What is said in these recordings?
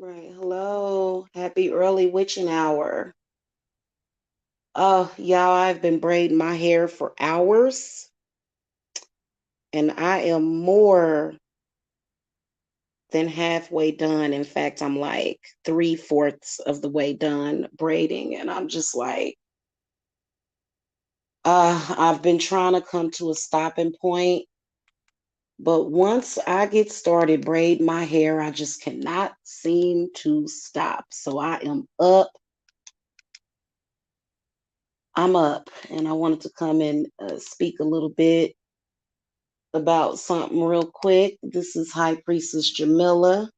Right. Hello. Happy early witching hour. Oh, y'all, I've been braiding my hair for hours and I am more than halfway done. In fact, I'm like three-fourths of the way done braiding. And I'm just like, I've been trying to come to a stopping point. But once I get started braiding my hair, I just cannot seem to stop. So I'm up, and I wanted to come and speak a little bit about something real quick. This is High Priestess Jamila.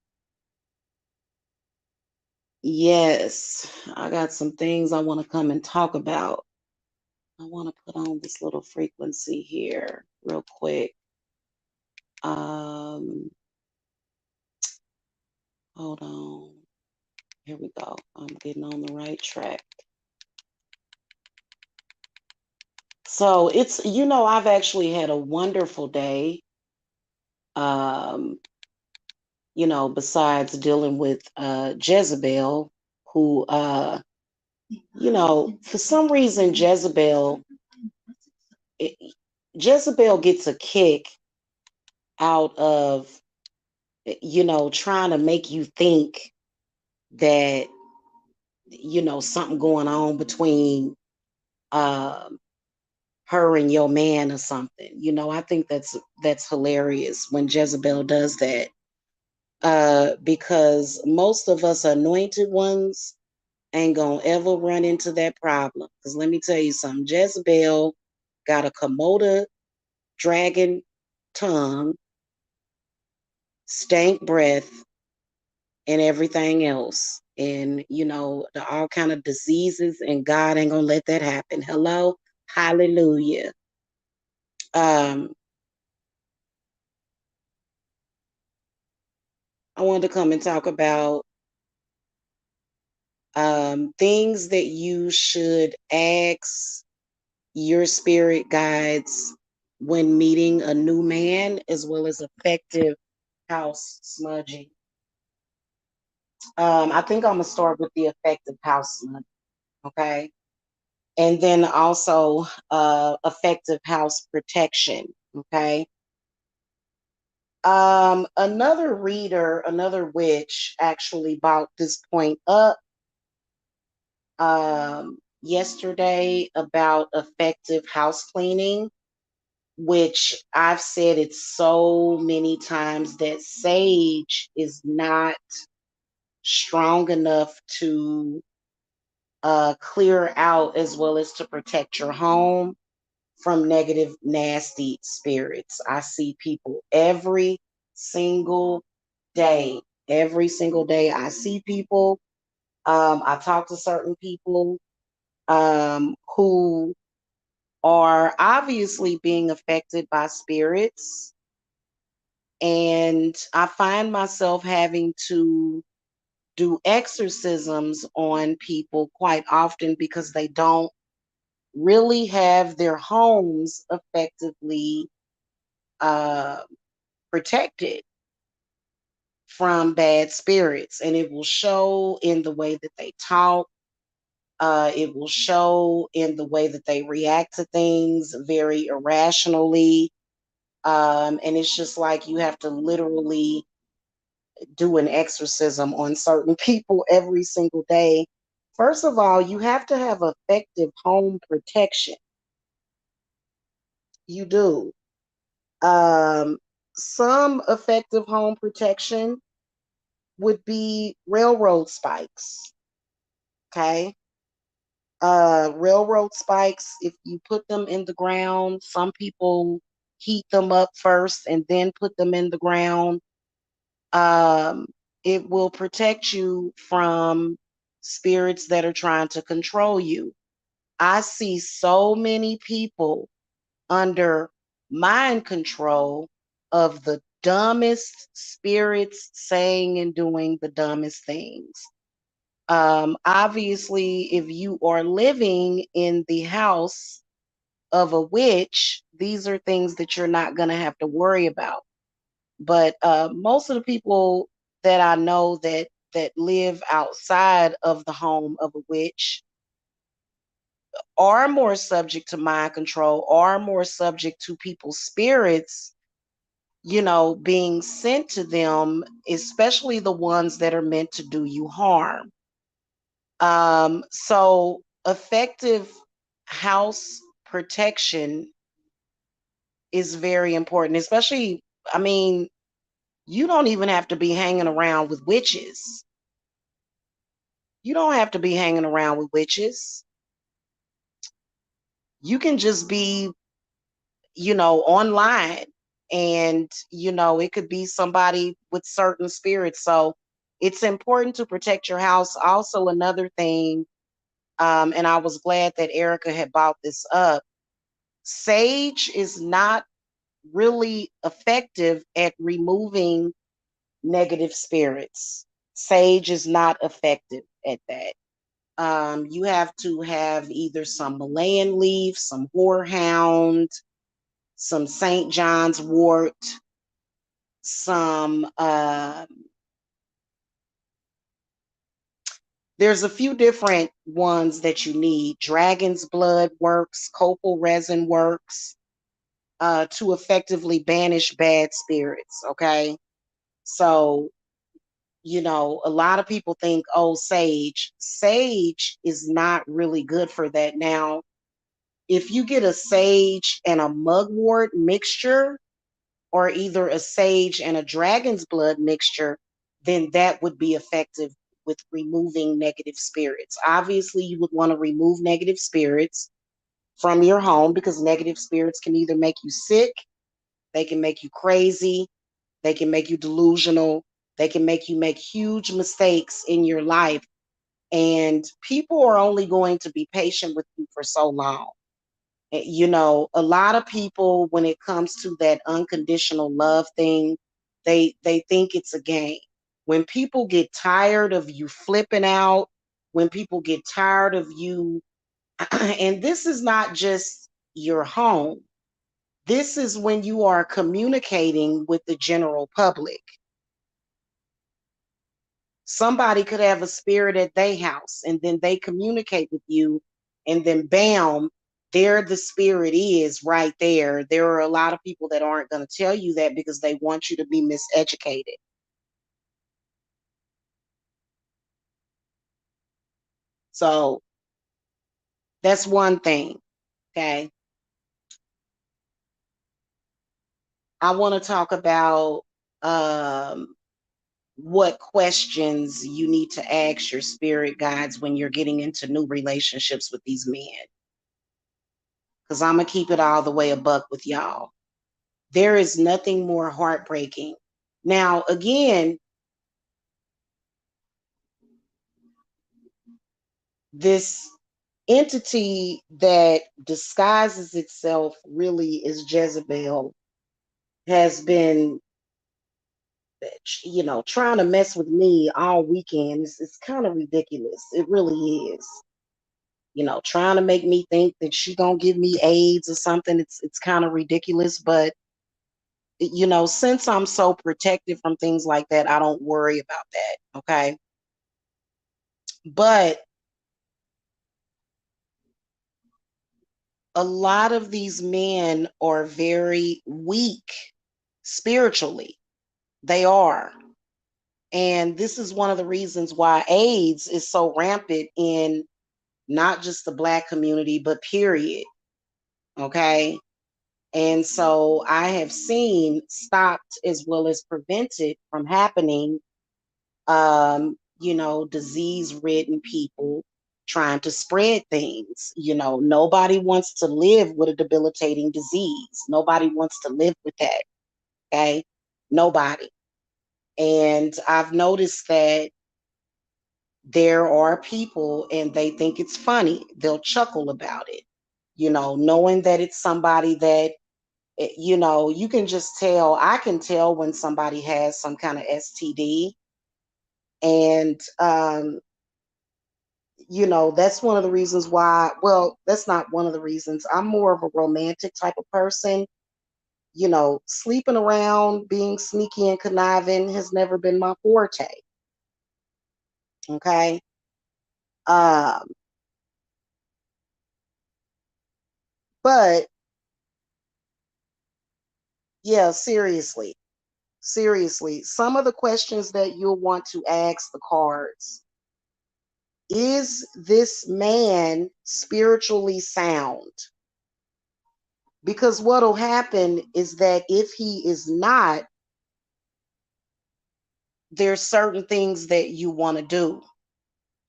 Yes, I got some things I want to come and talk about. I want to put on this little frequency here real quick. Um, Hold on. Here we go. I'm getting on the right track. So I've actually had a wonderful day. Um, besides dealing with Jezebel, who for some reason it, Jezebel gets a kick out of trying to make you think that something going on between um her and your man or something. I think that's hilarious when Jezebel does that. Because most of us anointed ones ain't gonna ever run into that problem. Because let me tell you something, Jezebel got a Komodo dragon tongue, stank breath, and everything else. And all kind of diseases, and God ain't gonna let that happen. Hello, hallelujah. Um, I wanted to come and talk about things that you should ask your spirit guides when meeting a new man, as well as effective house smudging. I think I'm gonna start with the effective house smudging, okay, and then also effective house protection, okay. Another witch, actually brought this point up yesterday about effective house cleaning, which I've said it so many times that sage is not strong enough to clear out, as well as to protect your home from negative, nasty spirits. I see people single day. Every single day, I see people. I talk to certain people who are obviously being affected by spirits. And I find myself having to do exorcisms on people quite often because they don't really have their homes effectively uh, protected from bad spirits. And it will show in the way that they talk. It will show in the way that they react to things very irrationally. And it's just like you have to literally do an exorcism on certain people every single day. First of all, you have to have effective home protection. You do. Um, some effective home protection would be railroad spikes. Okay. Railroad spikes, if you put them in the ground, some people heat them up first and then put them in the ground. Um, it will protect you from spirits that are trying to control you. I see so many people under mind control of the dumbest spirits saying and doing the dumbest things. Obviously, if you are living in the house of a witch, these are things that you're not going to have to worry about. But most of the people that I know that that live outside of the home of a witch are more subject to mind control, are more subject to people's spirits, being sent to them, especially the ones that are meant to do you harm. So effective house protection is very important, especially, I mean, you don't even have to be hanging around with witches. You don't have to be hanging around with witches. You can just be, online, and, it could be somebody with certain spirits. So it's important to protect your house. Also, another thing, and I was glad that Erica had brought this up. Sage is not really effective at removing negative spirits. Sage is not effective at that. You have to have either some Malayan leaf, some horehound, some St. John's wort, some, there's a few different ones that you need. Dragon's blood works, copal resin works, to effectively banish bad spirits. Okay. So, a lot of people think, oh, sage. Sage is not really good for that. Now, if you get a sage and a mugwort mixture, or either a sage and a dragon's blood mixture, then that would be effective with removing negative spirits. Obviously, you would want to remove negative spirits from your home, because negative spirits can either make you sick, they can make you crazy, they can make you delusional, they can make you make huge mistakes in your life. And people are only going to be patient with you for so long. A lot of people, when it comes to that unconditional love thing, they think it's a game. When people get tired of you flipping out, when people get tired of you, and this is not just your home, this is when you are communicating with the general public. Somebody could have a spirit at their house, and then they communicate with you, and then bam, there the spirit is right there. There are a lot of people that aren't going to tell you that because they want you to be miseducated. So that's one thing. Okay. I want to talk about, what questions you need to ask your spirit guides when you're getting into new relationships with these men. Because I'm going to keep it all the way a buck with y'all. There is nothing more heartbreaking. Now, again, this entity that disguises itself really as Jezebel has been, trying to mess with me all weekend. It's kind of ridiculous. It really is. Trying to make me think that she gonna give me AIDS or something. It's kind of ridiculous, but since I'm so protected from things like that, I don't worry about that. Okay. But a lot of these men are very weak spiritually. They are. And this is one of the reasons why AIDS is so rampant in not just the Black community, but period. Okay. And so I have seen stopped as well as prevented from happening, disease ridden people trying to spread things. Nobody wants to live with a debilitating disease. Nobody wants to live with that. Okay. Nobody. And I've noticed that there are people and they think it's funny. They'll chuckle about it, knowing that it's somebody that, you can just tell. I can tell when somebody has some kind of STD. And, that's one of the reasons why, well, that's not one of the reasons. I'm more of a romantic type of person. Sleeping around, being sneaky and conniving has never been my forte. Okay. Um, but yeah, seriously, seriously, some of the questions that you'll want to ask the cards: is this man spiritually sound? Because what'll happen is that if he is not, there's certain things that you want to do.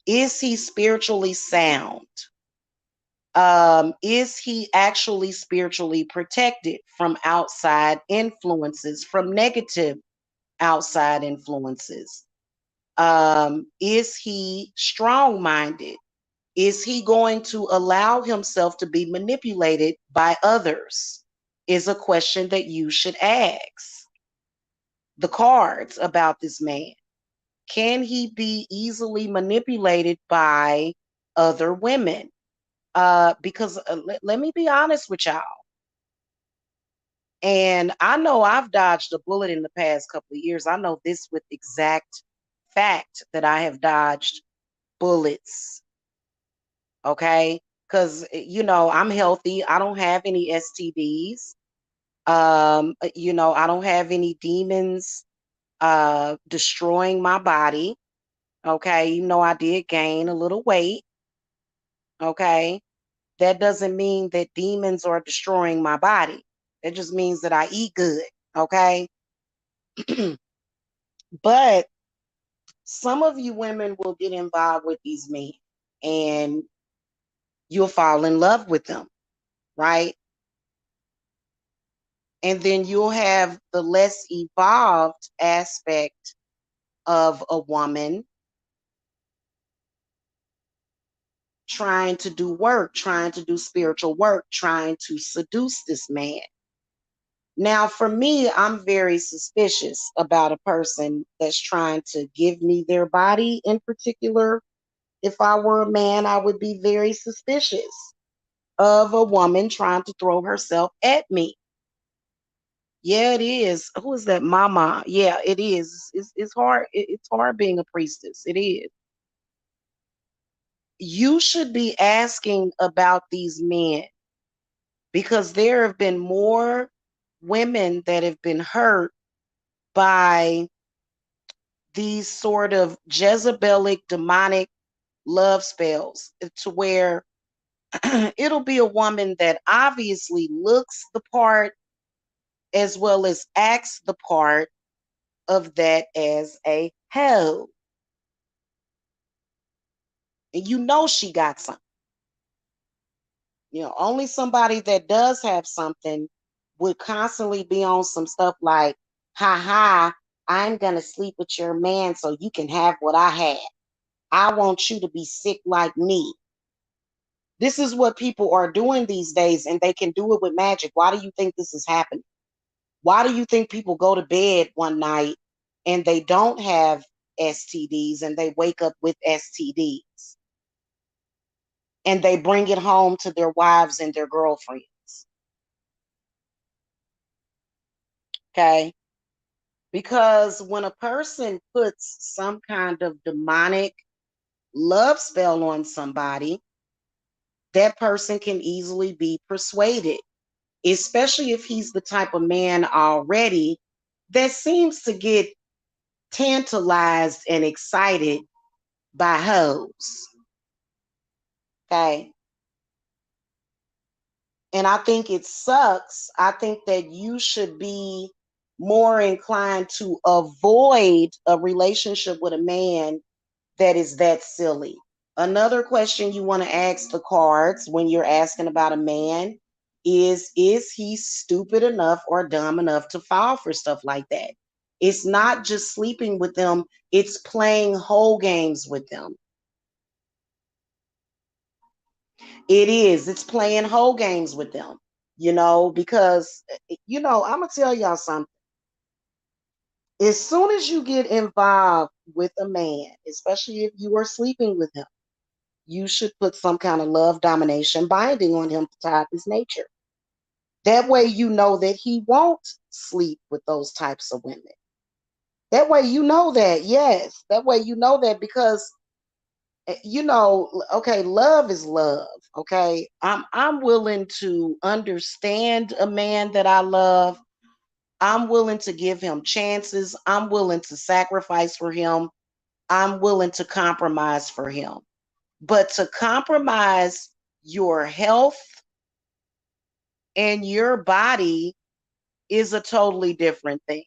Is he spiritually sound? Is he actually spiritually protected from outside influences, from negative outside influences? Is he strong minded? Is he going to allow himself to be manipulated by others? Is a question that you should ask the cards about this man. Can he be easily manipulated by other women? Because let me be honest with y'all. And I know I've dodged a bullet in the past couple of years. I know this with exact fact that I have dodged bullets. Okay. Because, I'm healthy. I don't have any STDs. I don't have any demons destroying my body. Okay. I did gain a little weight. Okay. That doesn't mean that demons are destroying my body. It just means that I eat good. Okay. But some of you women will get involved with these men and you'll fall in love with them, right? And then you'll have the less evolved aspect of a woman trying to do work, trying to do spiritual work, trying to seduce this man. Now, for me, I'm very suspicious about a person that's trying to give me their body in particular. If I were a man, I would be very suspicious of a woman trying to throw herself at me. Yeah, it is. Who is that? Mama. Yeah, it is. It's hard. It's hard being a priestess. It is. You should be asking about these men because there have been more women that have been hurt by these sort of Jezebelic demonic love spells to where it'll be a woman that obviously looks the part as well as acts the part of that as a hoe. And she got something. Only somebody that does have something would constantly be on some stuff like, ha ha, I'm going to sleep with your man so you can have what I had. I want you to be sick like me. This is what people are doing these days, and they can do it with magic. Why do you think this is happening? Why do you think people go to bed one night and they don't have STDs and they wake up with STDs and they bring it home to their wives and their girlfriends? Okay. Because when a person puts some kind of demonic love spell on somebody, that person can easily be persuaded, especially if he's the type of man already that seems to get tantalized and excited by hoes. Okay. And I think it sucks. I think that you should be more inclined to avoid a relationship with a man that is that silly. Another question you want to ask the cards when you're asking about a man is he stupid enough or dumb enough to fall for stuff like that? It's not just sleeping with them, it's playing whole games with them. It is. It's playing whole games with them, because, I'm going to tell y'all something. As soon as you get involved with a man, especially if you are sleeping with him, you should put some kind of love domination binding on him to tie up his nature. That way, that he won't sleep with those types of women. That way, that. Yes. That way, that because Okay, love is love. Okay. I'm willing to understand a man that I love. I'm willing to give him chances. I'm willing to sacrifice for him. I'm willing to compromise for him. But to compromise your health and your body is a totally different thing.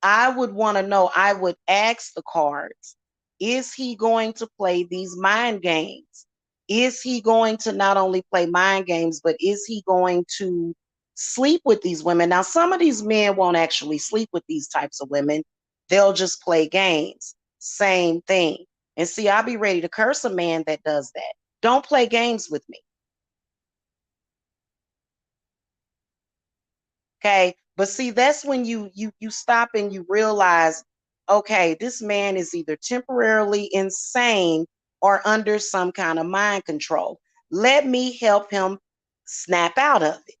I would want to know, I would ask the cards, is he going to play these mind games? Is he going to not only play mind games, but is he going to sleep with these women? Now, some of these men won't actually sleep with these types of women. They'll just play games. Same thing. And see, I'll be ready to curse a man that does that. Don't play games with me. Okay. But see, that's when you stop and you realize, okay, this man is either temporarily insane or under some kind of mind control. Let me help him snap out of it.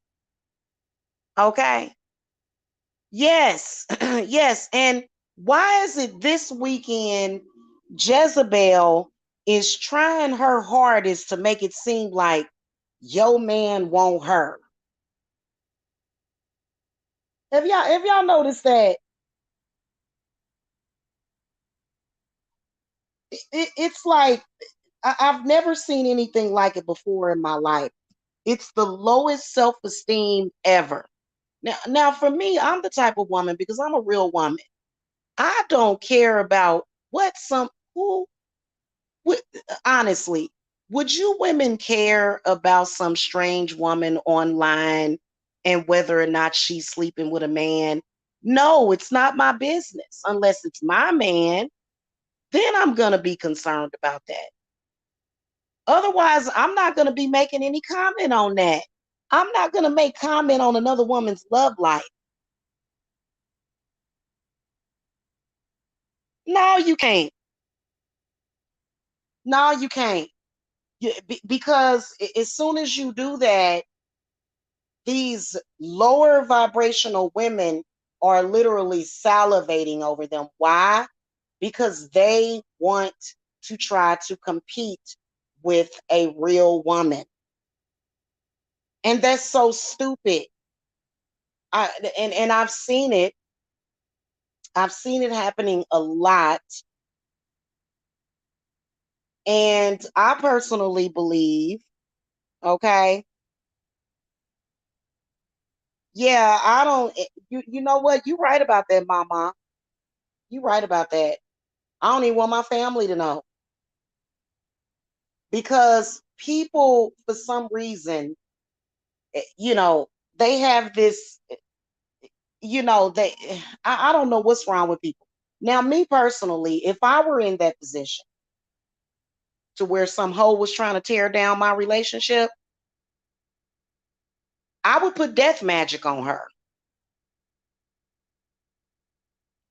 Okay. Yes. Yes. And why is it this weekend Jezebel is trying her hardest to make it seem like your man want her? Have y'all noticed that? It's like I've never seen anything like it before in my life. It's the lowest self-esteem ever. Now for me, I'm the type of woman, because I'm a real woman. I don't care about what some who would, honestly, would you women care about some strange woman online and whether or not she's sleeping with a man? No, it's not my business. Unless it's my man, then I'm going to be concerned about that. Otherwise, I'm not going to be making any comment on that. I'm not going to make comment on another woman's love life. No, you can't. No, you can't. Because as soon as you do that, these lower vibrational women are literally salivating over them. Why? Because they want to try to compete with a real woman. And that's so stupid. And I've seen it. I've seen it happening a lot. And I personally believe, okay, yeah, I don't, you know what? You right about that, mama. You right about that. I don't even want my family to know, because people, for some reason, you know, they have this, they, I don't know what's wrong with people. Now, me personally, if I were in that position to where some hoe was trying to tear down my relationship, I would put death magic on her.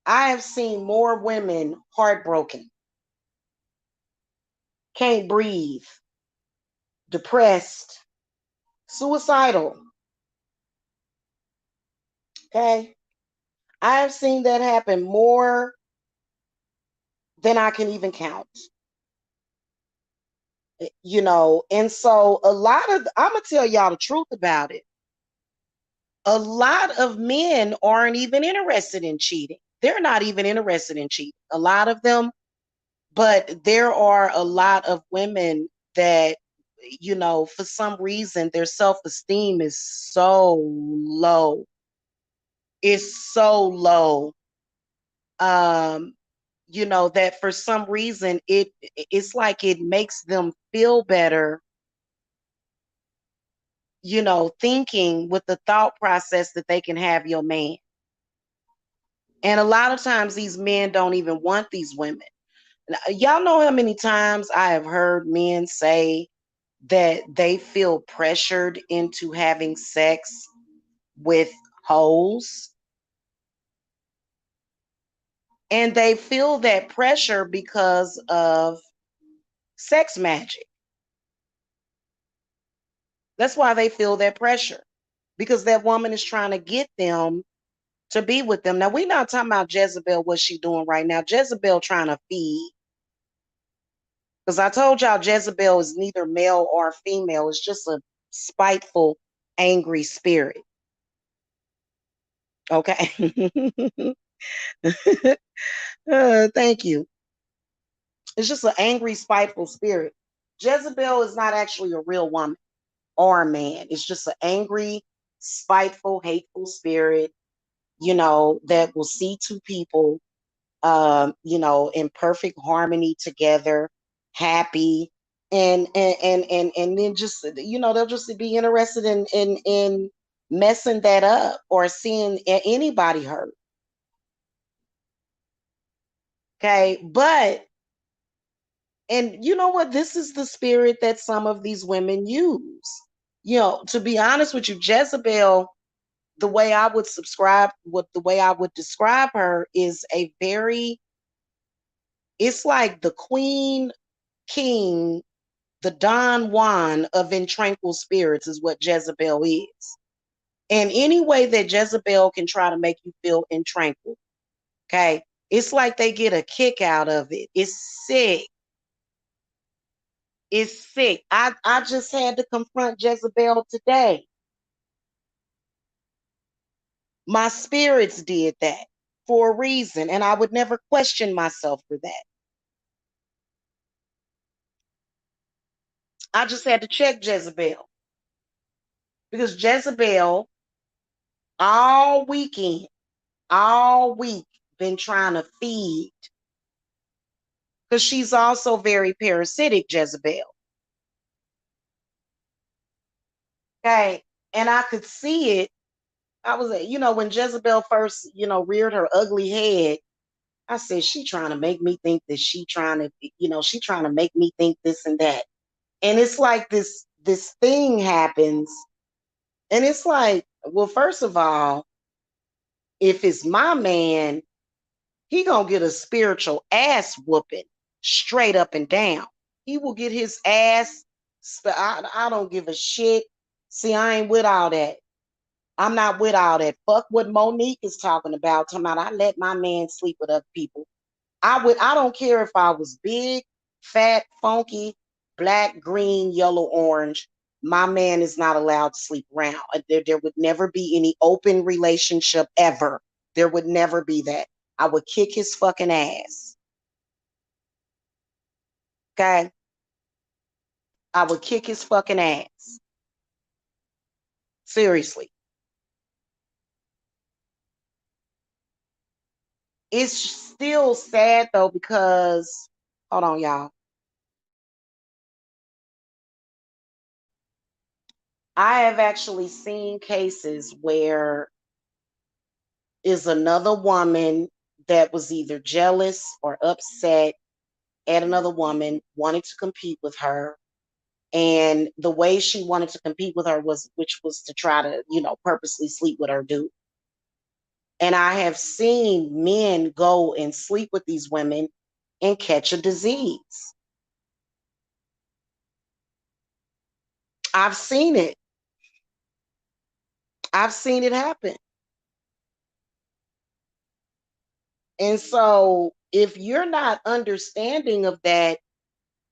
I have seen more women heartbroken, can't breathe, depressed, suicidal. Okay. I have seen that happen more than I can even count. And so I'm going to tell y'all the truth about it. A lot of men aren't even interested in cheating. They're not even interested in cheating. A lot of them, but there are a lot of women that, for some reason, their self esteem is so low. It's so low. Um, that for some reason it's like it makes them feel better, thinking with the thought process that they can have your man. And a lot of times these men don't even want these women. Y'all know how many times I have heard men say that they feel pressured into having sex with hoes, and they feel that pressure because of sex magic. That's why they feel that pressure, because that woman is trying to get them to be with them. Now, we're not talking about Jezebel, what she doing right now. Jezebel trying to feed. Because I told y'all Jezebel is neither male or female. It's just a spiteful, angry spirit. Okay. Thank you. It's just an angry, spiteful spirit. Jezebel is not actually a real woman or a man. It's just an angry, spiteful, hateful spirit, that will see two people, in perfect harmony together, happy, and then just, they'll just be interested in messing that up or seeing anybody hurt. Okay, but and you know what? This is the spirit that some of these women use. To be honest with you, Jezebel, the way I would describe her is it's like the queen, king, the Don Juan of intranquil spirits is what Jezebel is. And any way that Jezebel can try to make you feel intranquil, okay? It's like they get a kick out of it. It's sick. It's sick. I just had to confront Jezebel today. My spirits did that for a reason, and I would never question myself for that. I just had to check Jezebel because Jezebel all weekend, all week, been trying to feed because she's also very parasitic, Jezebel. Okay. And I could see it. I was, when Jezebel first, reared her ugly head, I said, she trying to make me think that she trying to make me think this and that. And it's like this thing happens. And it's like, well, first of all, if it's my man, he gonna get a spiritual ass whooping straight up and down. He will get his ass. I don't give a shit. See, I ain't with all that. I'm not with all that. Fuck what Monique is talking about. Talking about I let my man sleep with other people. I don't care if I was big, fat, funky, black, green, yellow, orange. My man is not allowed to sleep around. There would never be any open relationship ever. There would never be that. I would kick his fucking ass. Okay? I would kick his fucking ass. Seriously. It's still sad though because, hold on, y'all. I have actually seen cases where is another woman that was either jealous or upset at another woman, wanted to compete with her. And the way she wanted to compete with her which was to try to, purposely sleep with her dude. And I have seen men go and sleep with these women and catch a disease. I've seen it. I've seen it happen. And so if you're not understanding of that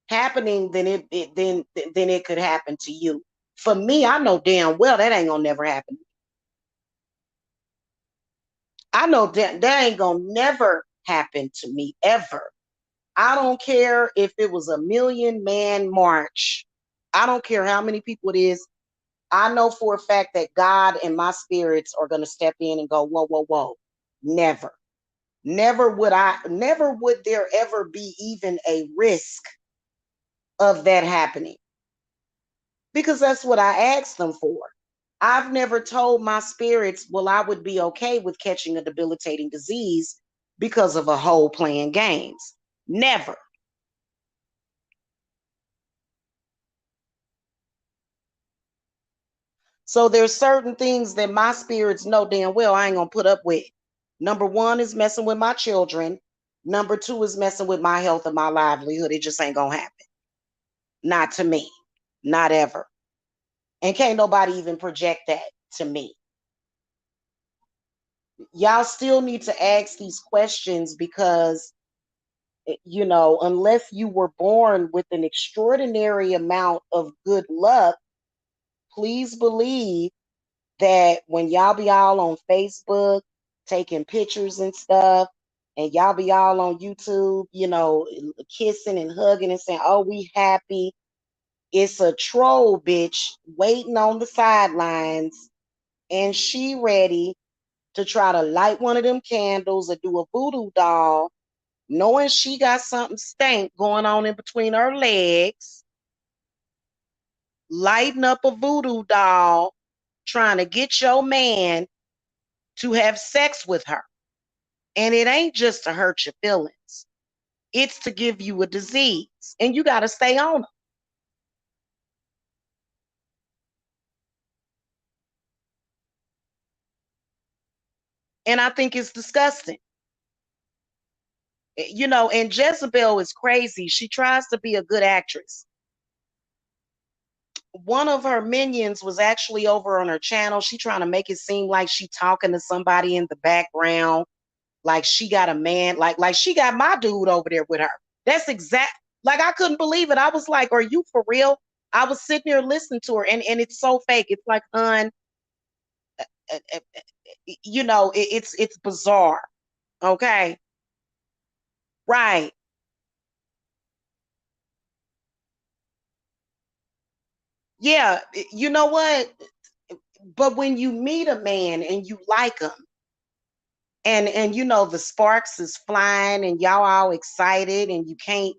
happening, then then it could happen to you. For me, I know damn well that ain't gonna never happen. I know that ain't gonna never happen to me ever. I don't care if it was a 1,000,000-man march. I don't care how many people it is. I know for a fact that God and my spirits are gonna step in and go, whoa, whoa, whoa. Never. Never would there ever be even a risk of that happening. Because that's what I asked them for. I've never told my spirits, well, I would be okay with catching a debilitating disease because of a hoe playing games. Never. So there's certain things that my spirits know damn well I ain't gonna put up with. Number one is messing with my children. Number two is messing with my health and my livelihood. It just ain't gonna happen. Not to me. Not ever. And can't nobody even project that to me. Y'all still need to ask these questions because, unless you were born with an extraordinary amount of good luck, please believe that when y'all be all on Facebook taking pictures and stuff, and y'all be all on YouTube, kissing and hugging and saying, "Oh, we happy." It's a troll bitch waiting on the sidelines, and she ready to try to light one of them candles or do a voodoo doll, knowing she got something stank going on in between her legs, lighting up a voodoo doll, trying to get your man to have sex with her. And it ain't just to hurt your feelings. It's to give you a disease. And you got to stay on them. And I think it's disgusting. And Jezebel is crazy. She tries to be a good actress. One of her minions was actually over on her channel. She trying to make it seem like she talking to somebody in the background, like she got a man, like she got my dude over there with her. That's exact. Like I couldn't believe it. I was like, "Are you for real?" I was sitting there listening to her, and it's so fake. It's like, hun, uh, uh, it's bizarre. Okay, right? Yeah, you know what? But when you meet a man and you like him, and the sparks is flying, and y'all all excited, and you can't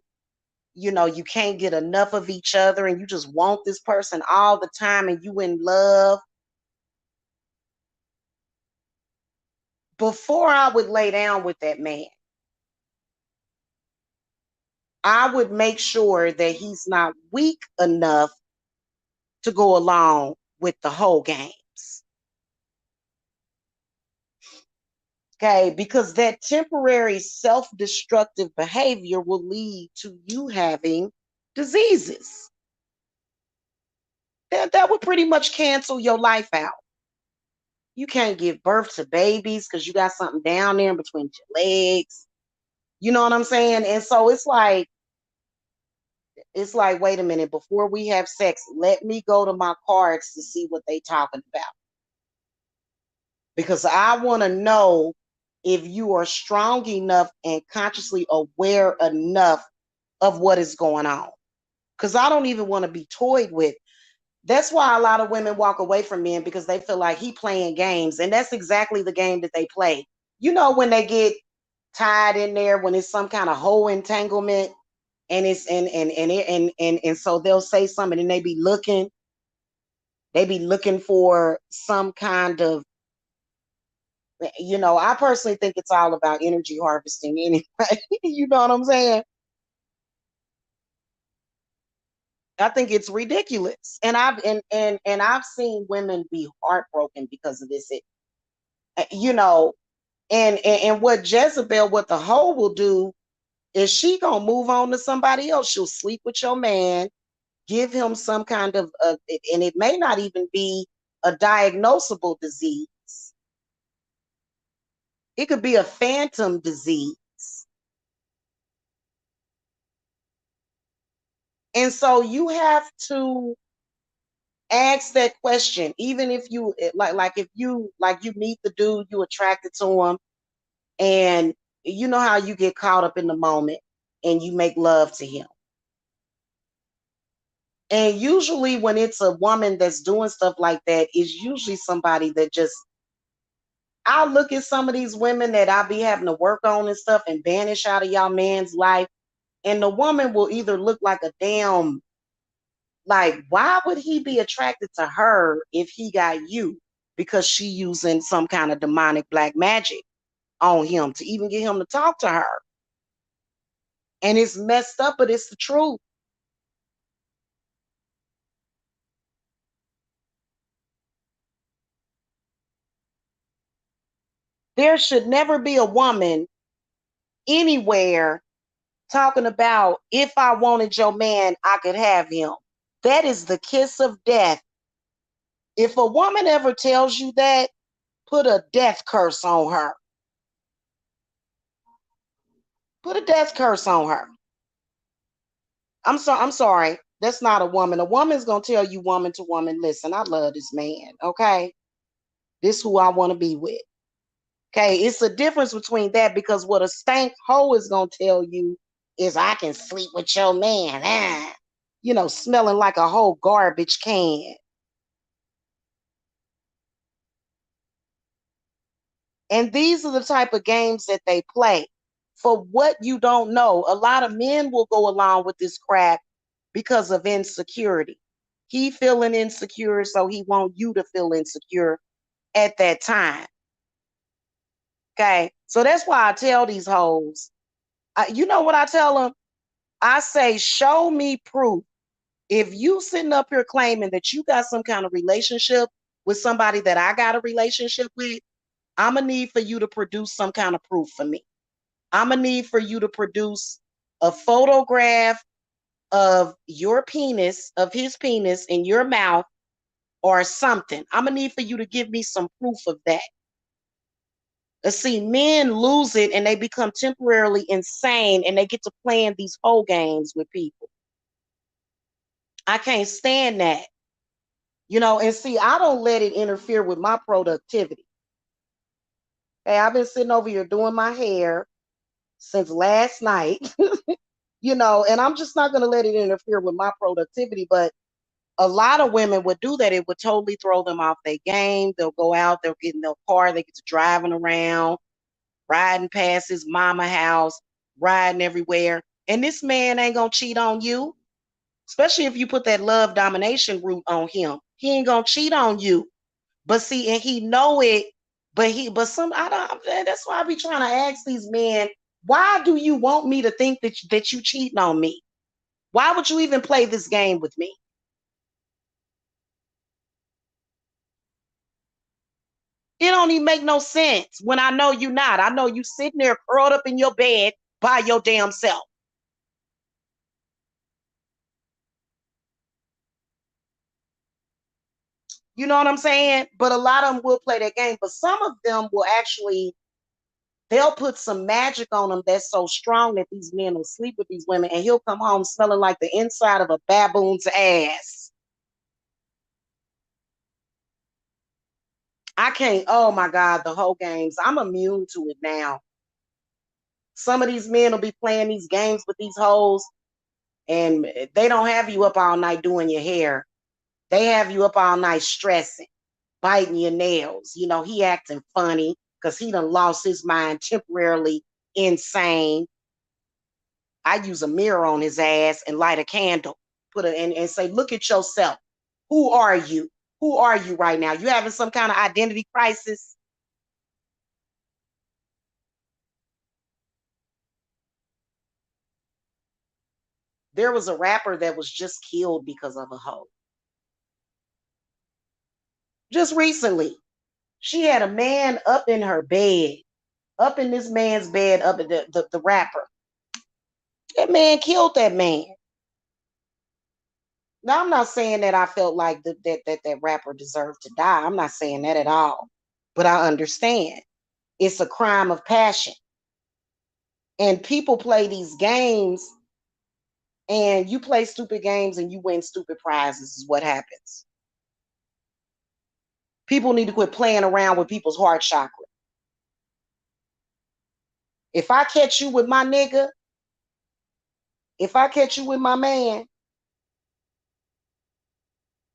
get enough of each other, and you just want this person all the time, and you in love. Before I would lay down with that man, I would make sure that he's not weak enough to go along with the whole games. Okay, because that temporary self-destructive behavior will lead to you having diseases. That would pretty much cancel your life out. You can't give birth to babies because you got something down there in between your legs. You know what I'm saying? And so it's like, wait a minute, before we have sex, let me go to my cards to see what they talking about. Because I want to know if you are strong enough and consciously aware enough of what is going on. Because I don't even want to be toyed with. That's why a lot of women walk away from men, because they feel like he playing games. And that's exactly the game that they play. When they get tied in there, when it's some kind of whole entanglement, and it's and so they'll say something, and they be looking for some kind of, I personally think it's all about energy harvesting anyway. You know what I'm saying? I think it's ridiculous. And I've seen women be heartbroken because of this. Uh, you know, and what what the hoe will do is she gonna move on to somebody else. She'll sleep with your man, give him some kind of, and it may not even be a diagnosable disease. It could be a phantom disease. And so you have to ask that question, even if you like if you meet the dude, you attracted to him, and you know how you get caught up in the moment and you make love to him. And usually when it's a woman that's doing stuff like that, is usually somebody that just, I look at some of these women that I be having to work on and stuff and banish out of y'all man's life. And the woman will either look like a damn, like, why would he be attracted to her if he got you? Because she using some kind of demonic black magic on him to even get him to talk to her. And it's messed up, but it's the truth. There should never be a woman anywhere talking about, if I wanted your man, I could have him. That is the kiss of death. If a woman ever tells you that, Put a death curse on her. Put a death curse on her. I'm sorry. That's not a woman. A woman's gonna tell you woman to woman, listen, I love this man. Okay. This who I want to be with. Okay. It's a difference between that, because what a stank hoe is gonna tell you is I can sleep with your man. Ah. You know, smelling like a whole garbage can. And these are the type of games that they play. For what you don't know, a lot of men will go along with this crap because of insecurity. He feeling insecure, so he want you to feel insecure at that time. Okay, so that's why I tell these hoes, you know what I tell them? I say, show me proof. If you sitting up here claiming that you got some kind of relationship with somebody that I got a relationship with, I'm gonna need for you to produce some kind of proof for me. I'm gonna need for you to produce a photograph of your penis, of his penis in your mouth, or something. I'm gonna need for you to give me some proof of that. See, men lose it and they become temporarily insane and they get to playing these whole games with people. I can't stand that. You know, and see, I don't let it interfere with my productivity. Hey, I've been sitting over here doing my hair since last night, you know, and I'm just not going to let it interfere with my productivity. But a lot of women would do that. It would totally throw them off their game. They'll go out, they'll get in their car, they get to driving around, riding past his mama house, riding everywhere. And this man ain't going to cheat on you, especially if you put that love domination route on him. He ain't going to cheat on you. But see, and he know it, I don't, that's why I be trying to ask these men, why do you want me to think that you cheating on me? Why would you even play this game with me? It don't even make no sense when I know you not. I know you sitting there curled up in your bed by your damn self. You know what I'm saying? But a lot of them will play that game, but some of them will actually, they'll put some magic on him that's so strong that these men will sleep with these women and he'll come home smelling like the inside of a baboon's ass. I can't, oh my God, the whole games. I'm immune to it now. Some of these men will be playing these games with these hoes and they don't have you up all night doing your hair. They have you up all night stressing, biting your nails. You know, he acting funny because he done lost his mind, temporarily insane. I use a mirror on his ass and light a candle, put it in and say, look at yourself. Who are you? Who are you right now? You having some kind of identity crisis? There was a rapper that was just killed because of a hoe. Just recently, she had a man up in her bed, up in this man's bed, up at the rapper. That man killed that man. Now, I'm not saying that I felt like that rapper deserved to die. I'm not saying that at all. But I understand. It's a crime of passion. And people play these games and you play stupid games and you win stupid prizes is what happens. People need to quit playing around with people's heart chakra. If I catch you with my nigga, if I catch you with my man,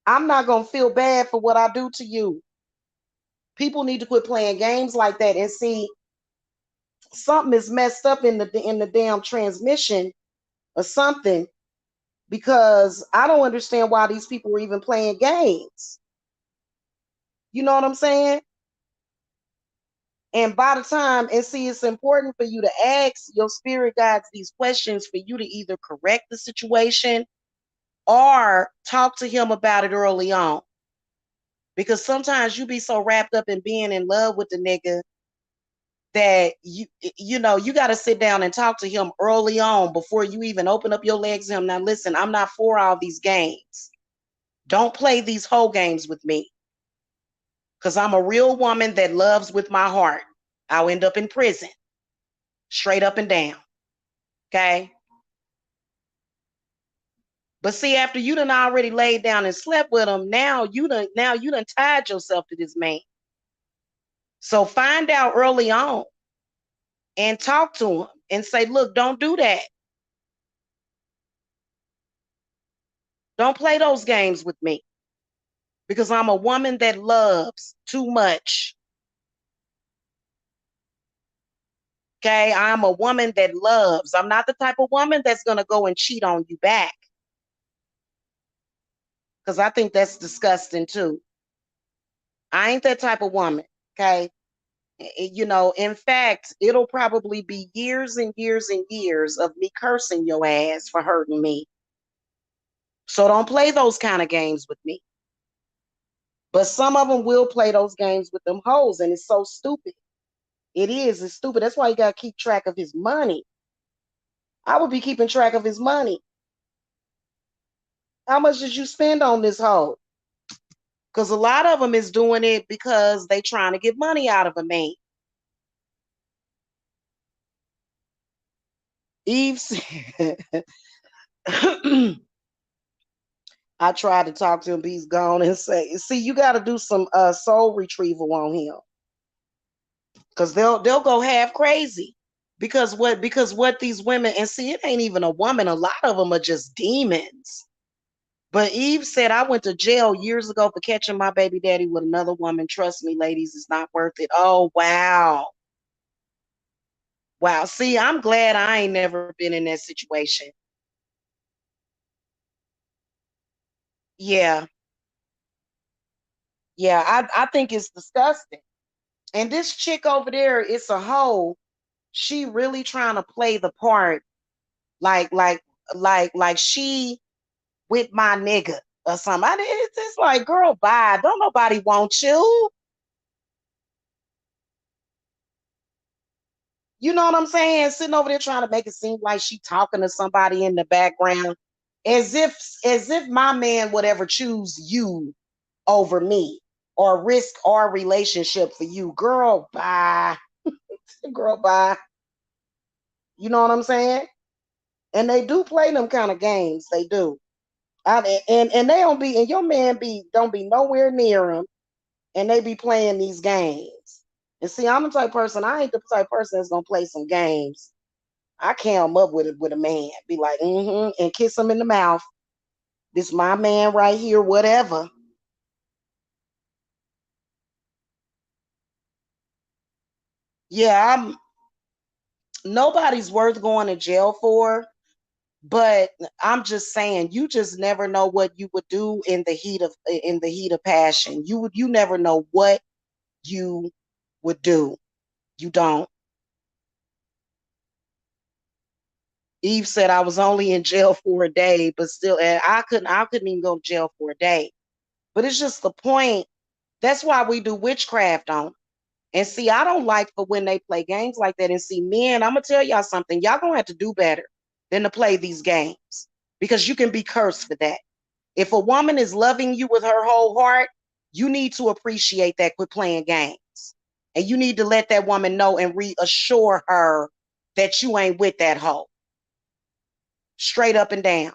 I'm not going to feel bad for what I do to you. People need to quit playing games like that and see something is messed up in the damn transmission or something, because I don't understand why these people are even playing games. You know what I'm saying? And by the time, and see, it's important for you to ask your spirit guides these questions for you to either correct the situation or talk to him about it early on. Because sometimes you be so wrapped up in being in love with the nigga that you know you got to sit down and talk to him early on before you even open up your legs to him. Now listen, I'm not for all these games. Don't play these whole games with me. Because I'm a real woman that loves with my heart. I'll end up in prison, straight up and down. Okay. But see, after you done already laid down and slept with him, now you done tied yourself to this man. So find out early on and talk to him and say, look, don't do that. Don't play those games with me because I'm a woman that loves too much. Okay. I'm a woman that loves. I'm not the type of woman that's going to go and cheat on you back because I think that's disgusting too. I ain't that type of woman. Okay. In fact, it'll probably be years and years and years of me cursing your ass for hurting me. So don't play those kind of games with me. But some of them will play those games with them hoes, and it's so stupid. It is. It's stupid. That's why you got to keep track of his money. I would be keeping track of his money. How much did you spend on this hoe? Because a lot of them is doing it because they trying to get money out of a man. Eve said, I tried to talk to him, but he's gone and say, see, you got to do some soul retrieval on him. Because they'll go half crazy. Because what these women, and see, it ain't even a woman, a lot of them are just demons. But Eve said, I went to jail years ago for catching my baby daddy with another woman. Trust me, ladies, it's not worth it. Oh, wow. Wow. See, I'm glad I ain't never been in that situation. Yeah. Yeah. I think it's disgusting. And this chick over there, it's a hoe. She really trying to play the part like, like, like she with my nigga or something. It's just like, girl, bye. Don't nobody want you. You know what I'm saying? Sitting over there trying to make it seem like she talking to somebody in the background, as if my man would ever choose you over me or risk our relationship for you. Girl, bye. Girl, bye. You know what I'm saying? And they do play them kind of games. They do. And they don't be, and your man don't be nowhere near them, and they be playing these games. And see, I'm the type of person, I ain't the type of person that's gonna play some games. I came up with a man, be like, and kiss him in the mouth. This my man right here, whatever. Yeah, nobody's worth going to jail for, but I'm just saying, you just never know what you would do in the heat of passion. You never know what you would do. You don't. Eve said I was only in jail for a day, but still, and I couldn't even go to jail for a day. But it's just the point. That's why we do witchcraft on. And see, I don't like for when they play games like that. And see, men, I'm gonna tell y'all something. Y'all gonna have to do better than to play these games because you can be cursed for that. If a woman is loving you with her whole heart, you need to appreciate that. Quit playing games, and you need to let that woman know and reassure her that you ain't with that hoe, straight up and down.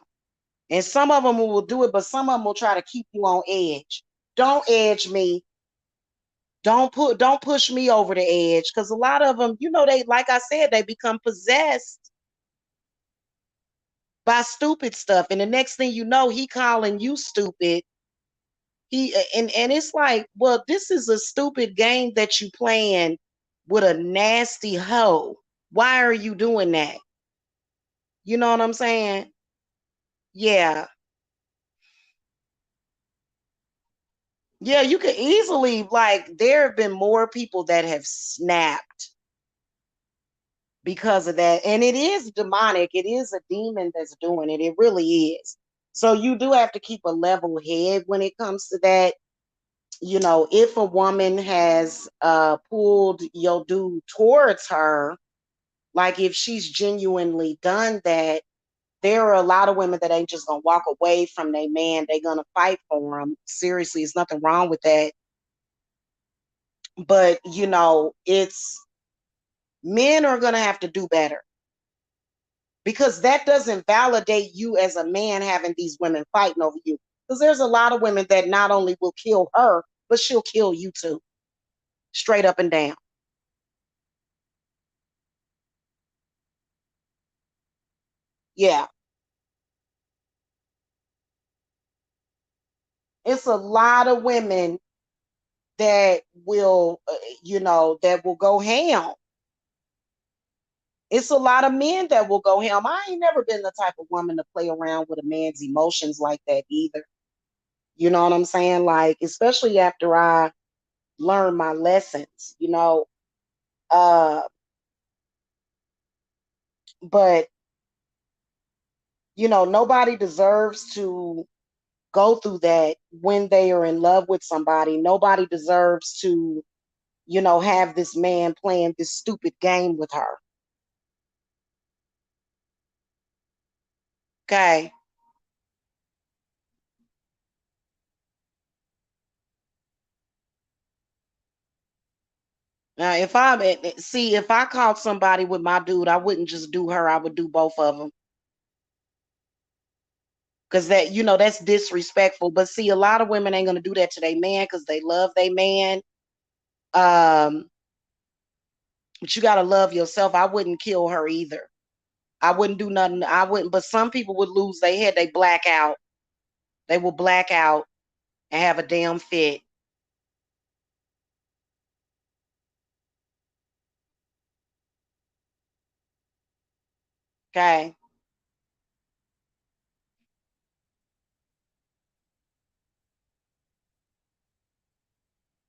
And some of them will do it, but some of them will try to keep you on edge. Don't edge me. Don't push me over the edge, because a lot of them, they, like I said, they become possessed by stupid stuff, and the next thing you know, he calling you stupid. And it's like, well, this is a stupid game that you playing with a nasty hoe. Why are you doing that? You know what I'm saying? Yeah. Yeah, you could easily, like, there have been more people that have snapped because of that. And it is demonic. It is a demon that's doing it. It really is. So you do have to keep a level head when it comes to that. If a woman has pulled your dude towards her, like if she's genuinely done that, there are a lot of women that ain't just gonna walk away from their man. They're gonna fight for him. Seriously, there's nothing wrong with that. But it's men are going to have to do better, because that doesn't validate you as a man having these women fighting over you. Because there's a lot of women that not only will kill her, but she'll kill you too, straight up and down. Yeah, it's a lot of women that will, that will go ham. It's a lot of men that will go ham. I ain't never been the type of woman to play around with a man's emotions like that either. You know what I'm saying? Like, especially after I learned my lessons. Uh, but nobody deserves to go through that when they are in love with somebody. Nobody deserves to, have this man playing this stupid game with her. Okay. Now, if I caught somebody with my dude, I wouldn't just do her. I would do both of them, because that's disrespectful. But see, a lot of women ain't gonna do that to their man because they love their man. Um, but you gotta love yourself. I wouldn't kill her either. I wouldn't do nothing. I wouldn't. But some people would lose their head. They black out. They will black out and have a damn fit. Okay.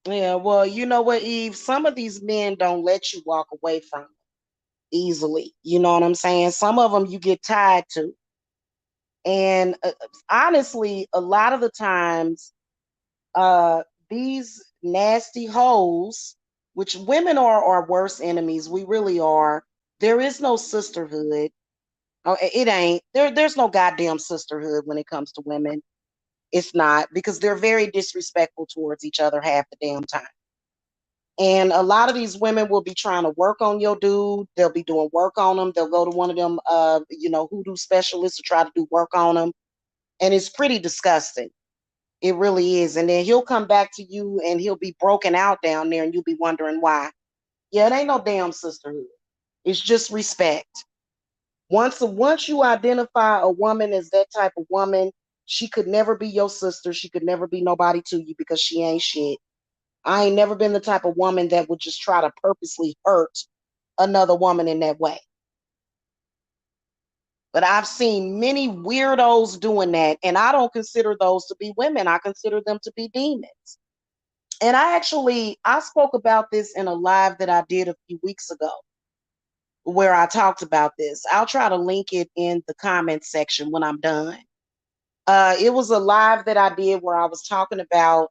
Yeah. Well, you know what, Eve? Some of these men don't let you walk away from them easily. You know what I'm saying? Some of them you get tied to. And honestly, a lot of the times, uh, these nasty hoes, which women are our worst enemies, we really are. There is no sisterhood. Oh, it ain't. There's no goddamn sisterhood when it comes to women. It's not, because they're very disrespectful towards each other half the damn time. And a lot of these women will be trying to work on your dude. They'll be doing work on them. They'll go to one of them, hoodoo specialists to try to do work on them. And it's pretty disgusting. It really is. And then he'll come back to you and he'll be broken out down there and you'll be wondering why. Yeah, it ain't no damn sisterhood. It's just respect. Once you identify a woman as that type of woman, she could never be your sister. She could never be nobody to you because she ain't shit. I ain't never been the type of woman that would just try to purposely hurt another woman in that way. But I've seen many weirdos doing that, and I don't consider those to be women. I consider them to be demons. And I spoke about this in a live that I did a few weeks ago where I talked about this. I'll try to link it in the comment section when I'm done. It was a live that I did where I was talking about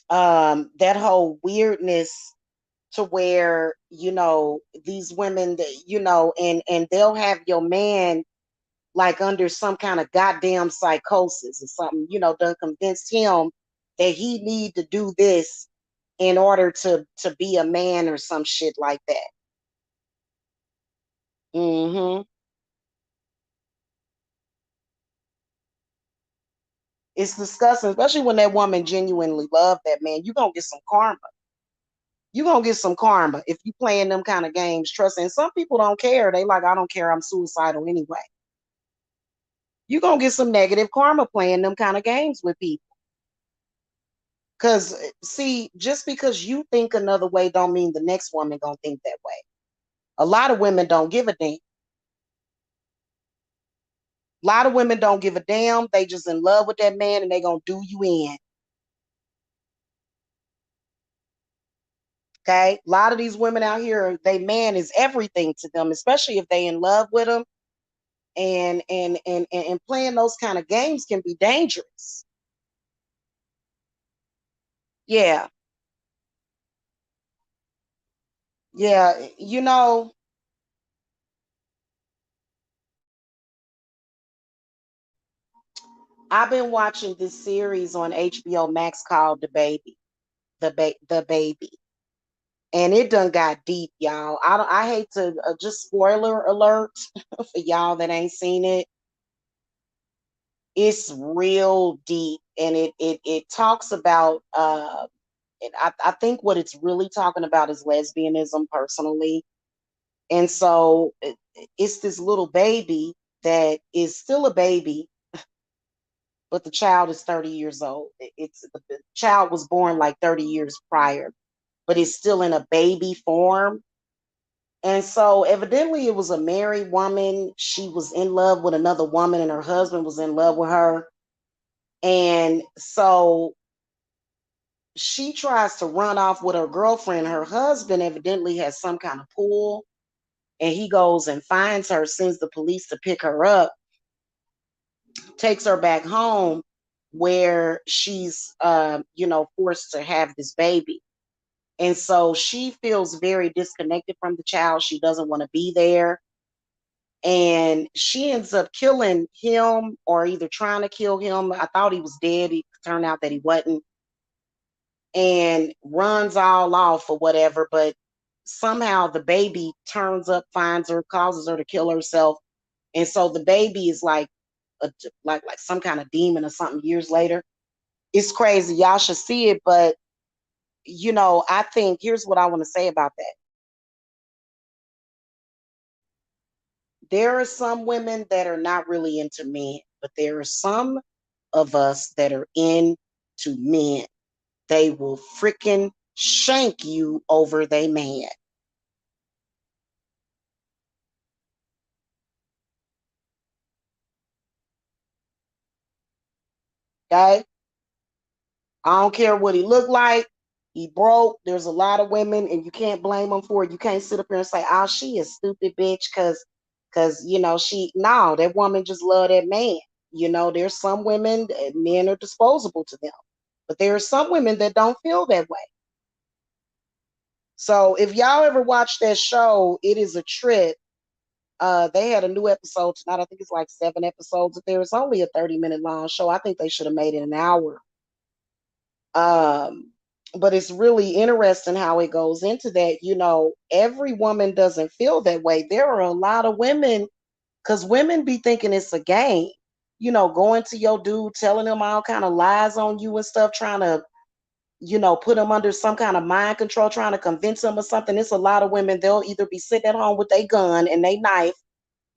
that whole weirdness, to where these women that and they'll have your man like under some kind of goddamn psychosis or something, done convinced him that he need to do this in order to be a man or some shit like that. Hmm. It's disgusting, especially when that woman genuinely loved that man. You're gonna get some karma. You're gonna get some karma if you playing them kind of games. Trust me. And some people don't care. They like, I don't care, I'm suicidal anyway. You're gonna get some negative karma playing them kind of games with people. Cause see, just because you think another way don't mean the next woman gonna think that way. A lot of women don't give a damn. A lot of women don't give a damn. They just in love with that man and they gonna do you in. Okay. A lot of these women out here, they man is everything to them, especially if they in love with them. And playing those kind of games can be dangerous. Yeah. Yeah. I've been watching this series on HBO Max called The Baby. the baby. And it done got deep, y'all. I hate to just spoiler alert for y'all that ain't seen it. It's real deep, and it talks about I think what it's really talking about is lesbianism personally. And so it's this little baby that is still a baby, but the child is 30 years old. It's the child was born like 30 years prior, but it's still in a baby form. And so evidently it was a married woman. She was in love with another woman and her husband was in love with her. And so she tries to run off with her girlfriend. Her husband evidently has some kind of pull, and he goes and finds her, sends the police to pick her up, takes her back home where she's forced to have this baby. And so she feels very disconnected from the child. She doesn't want to be there. And she ends up killing him, or either trying to kill him. I thought he was dead. It turned out that he wasn't. And runs all off or whatever. But somehow the baby turns up, finds her, causes her to kill herself. And so the baby is like like some kind of demon or something years later. It's crazy. Y'all should see it. But I think here's what I want to say about that. There are some women that are not really into men, but there are some of us that are into men. They will freaking shank you over their man. Okay? I don't care what he looked like. He broke. There's a lot of women, and you can't blame them for it. You can't sit up here and say, "Oh, she is stupid, bitch," because she no, that woman just love that man. There's some women, men are disposable to them, but there are some women that don't feel that way. So if y'all ever watch that show, it is a trip. They had a new episode tonight. I think it's like 7 episodes. There it's only a 30-minute long show. I think they should have made it an hour. Um, but it's really interesting how it goes into that. Every woman doesn't feel that way. There are a lot of women, because women be thinking it's a game. Going to your dude, telling him all kind of lies on you and stuff, trying to, put him under some kind of mind control, trying to convince him of something. It's a lot of women, they'll either be sitting at home with a gun and a knife,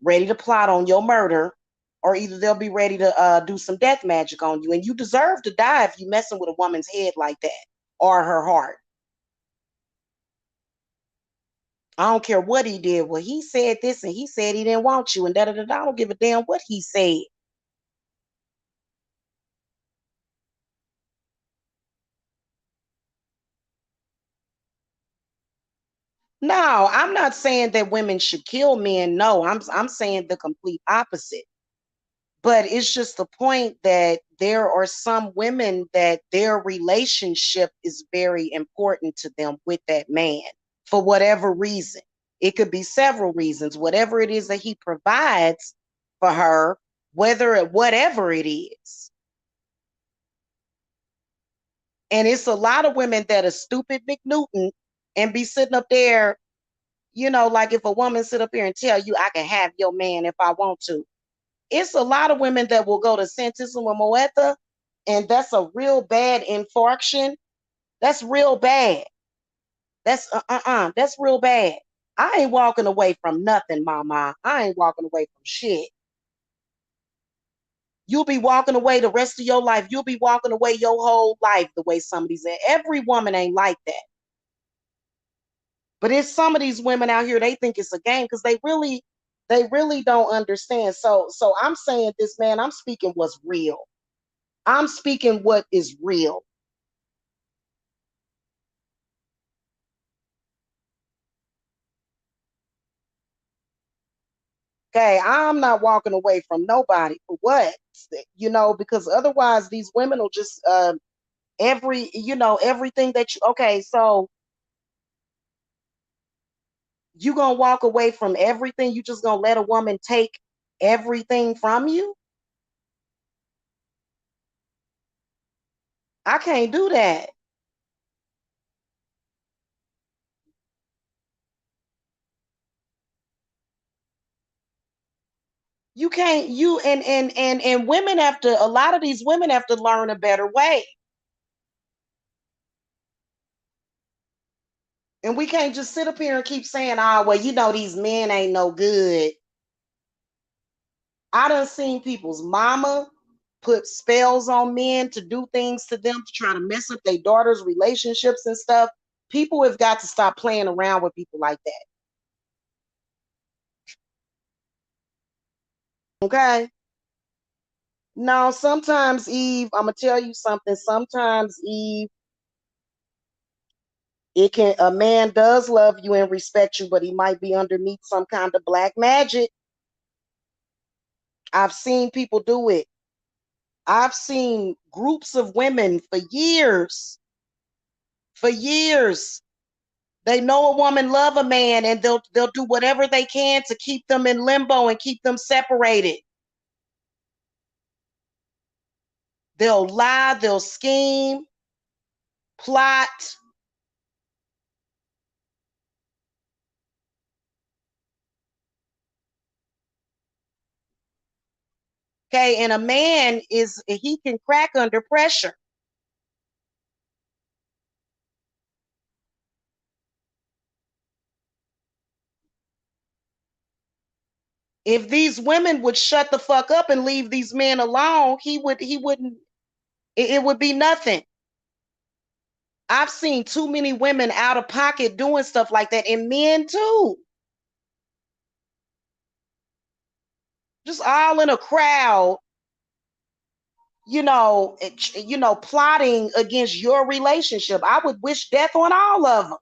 ready to plot on your murder, or either they'll be ready to do some death magic on you. And you deserve to die if you messing with a woman's head like that, or her heart. I don't care what he did. Well, he said this and he said he didn't want you and da da da. I don't give a damn what he said. No, I'm not saying that women should kill men. No, I'm saying the complete opposite. But it's just the point that there are some women that their relationship is very important to them with that man for whatever reason. It could be several reasons, whatever it is that he provides for her, whatever it is. And it's a lot of women that are stupid McNewton and be sitting up there, like if a woman sit up here and tell you I can have your man if I want to. It's a lot of women that will go to Santísima Muerta, and that's a real bad infarction. That's real bad. That's real bad. I ain't walking away from nothing, mama. I ain't walking away from shit. You'll be walking away the rest of your life. You'll be walking away your whole life the way somebody's at. Every woman ain't like that. But it's some of these women out here, they think it's a game because they really don't understand. So I'm saying this, man, I'm speaking what's real. I'm speaking what is real. Okay, I'm not walking away from nobody for what? Because otherwise these women will just everything that you okay, so you gonna walk away from everything, you just gonna let a woman take everything from you? I can't do that. You can't you and women have to a lot of these women have to learn a better way. And we can't just sit up here and keep saying, oh, well, these men ain't no good. I done seen people's mama put spells on men to do things to them to try to mess up their daughters' relationships and stuff. People have got to stop playing around with people like that. Okay. Now, sometimes, Eve, I'm gonna tell you something. Sometimes, Eve, a man does love you and respect you, but he might be underneath some kind of black magic. I've seen people do it. I've seen groups of women for years. For years. They know a woman love a man and they'll do whatever they can to keep them in limbo and keep them separated. They'll lie, they'll scheme, plot. Okay, and a man he can crack under pressure. If these women would shut the fuck up and leave these men alone, he wouldn't it would be nothing. I've seen too many women out of pocket doing stuff like that, and men too. Just all in a crowd, plotting against your relationship. I would wish death on all of them.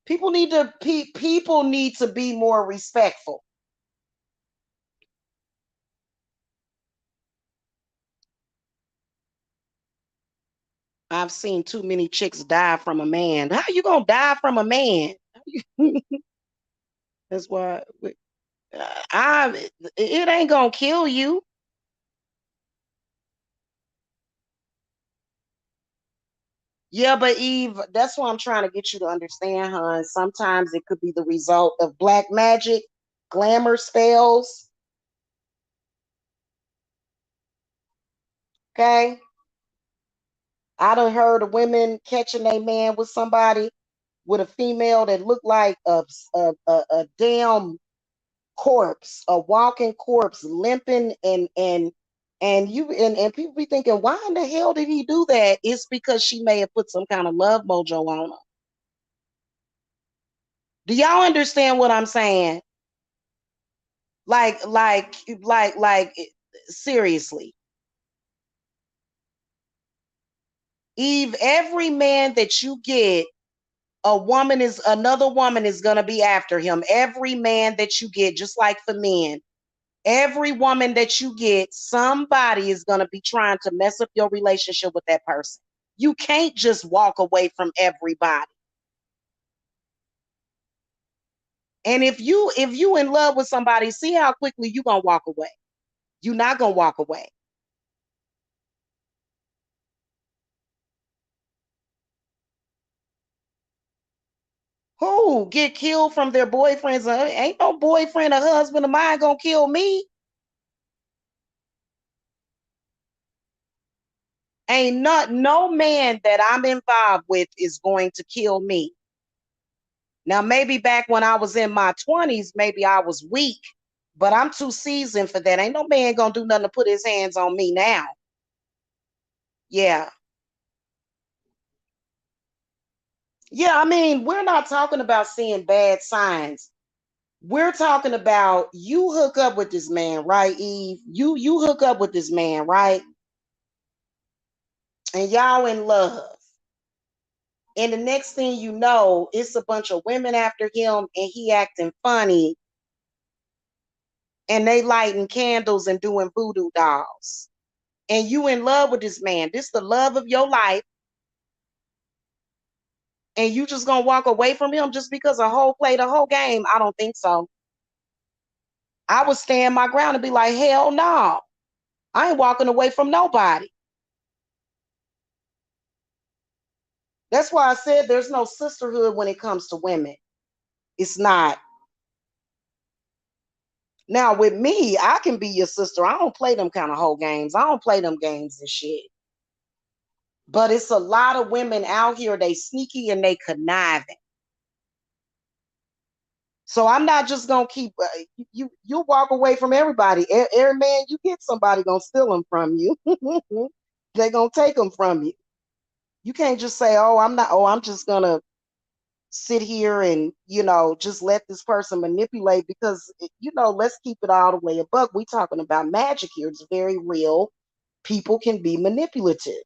People need to be more respectful. I've seen too many chicks die from a man. How you gonna die from a man? That's why it ain't gonna kill you. Yeah, but Eve, that's what I'm trying to get you to understand, hon. Sometimes it could be the result of black magic, glamour spells. Okay. I done heard of women catching a man with somebody with a female that looked like a damn corpse, a walking corpse, limping and people be thinking, why in the hell did he do that? It's because she may have put some kind of love mojo on him. Do y'all understand what I'm saying? Like, seriously. Eve, every man that you get, another woman is gonna be after him. Every man that you get, just like for men, every woman that you get, somebody is gonna be trying to mess up your relationship with that person. You can't just walk away from everybody. And if you in love with somebody, see how quickly you gonna walk away. You're not gonna walk away. Who get killed from their boyfriends? Ain't no boyfriend or husband of mine gonna kill me. Ain't not no man that I'm involved with is going to kill me. Now, maybe back when I was in my 20s, maybe I was weak, but I'm too seasoned for that. Ain't no man gonna do nothing to put his hands on me now. Yeah. Yeah, I mean, we're not talking about seeing bad signs. We're talking about you hook up with this man, right, Eve? You hook up with this man, right? And y'all in love. And the next thing you know, it's a bunch of women after him and he acting funny and they lighting candles and doing voodoo dolls. And you in love with this man. This the love of your life. And you just gonna walk away from him just because a whole play the whole game? I don't think so. I would stand my ground and be like, hell no. I ain't walking away from nobody. That's why I said there's no sisterhood when it comes to women. It's not. Now with me, I can be your sister. I don't play them kind of whole games. I don't play them games and shit. But it's a lot of women out here. They sneaky and they conniving. So I'm not just gonna keep you walk away from everybody. Every man you get, somebody gonna steal them from you. They gonna take them from you. You can't just say, "Oh, I'm not. Oh, I'm just gonna sit here and just let this person manipulate." Because let's keep it all the way a buck. We talking about magic here. It's very real. People can be manipulative.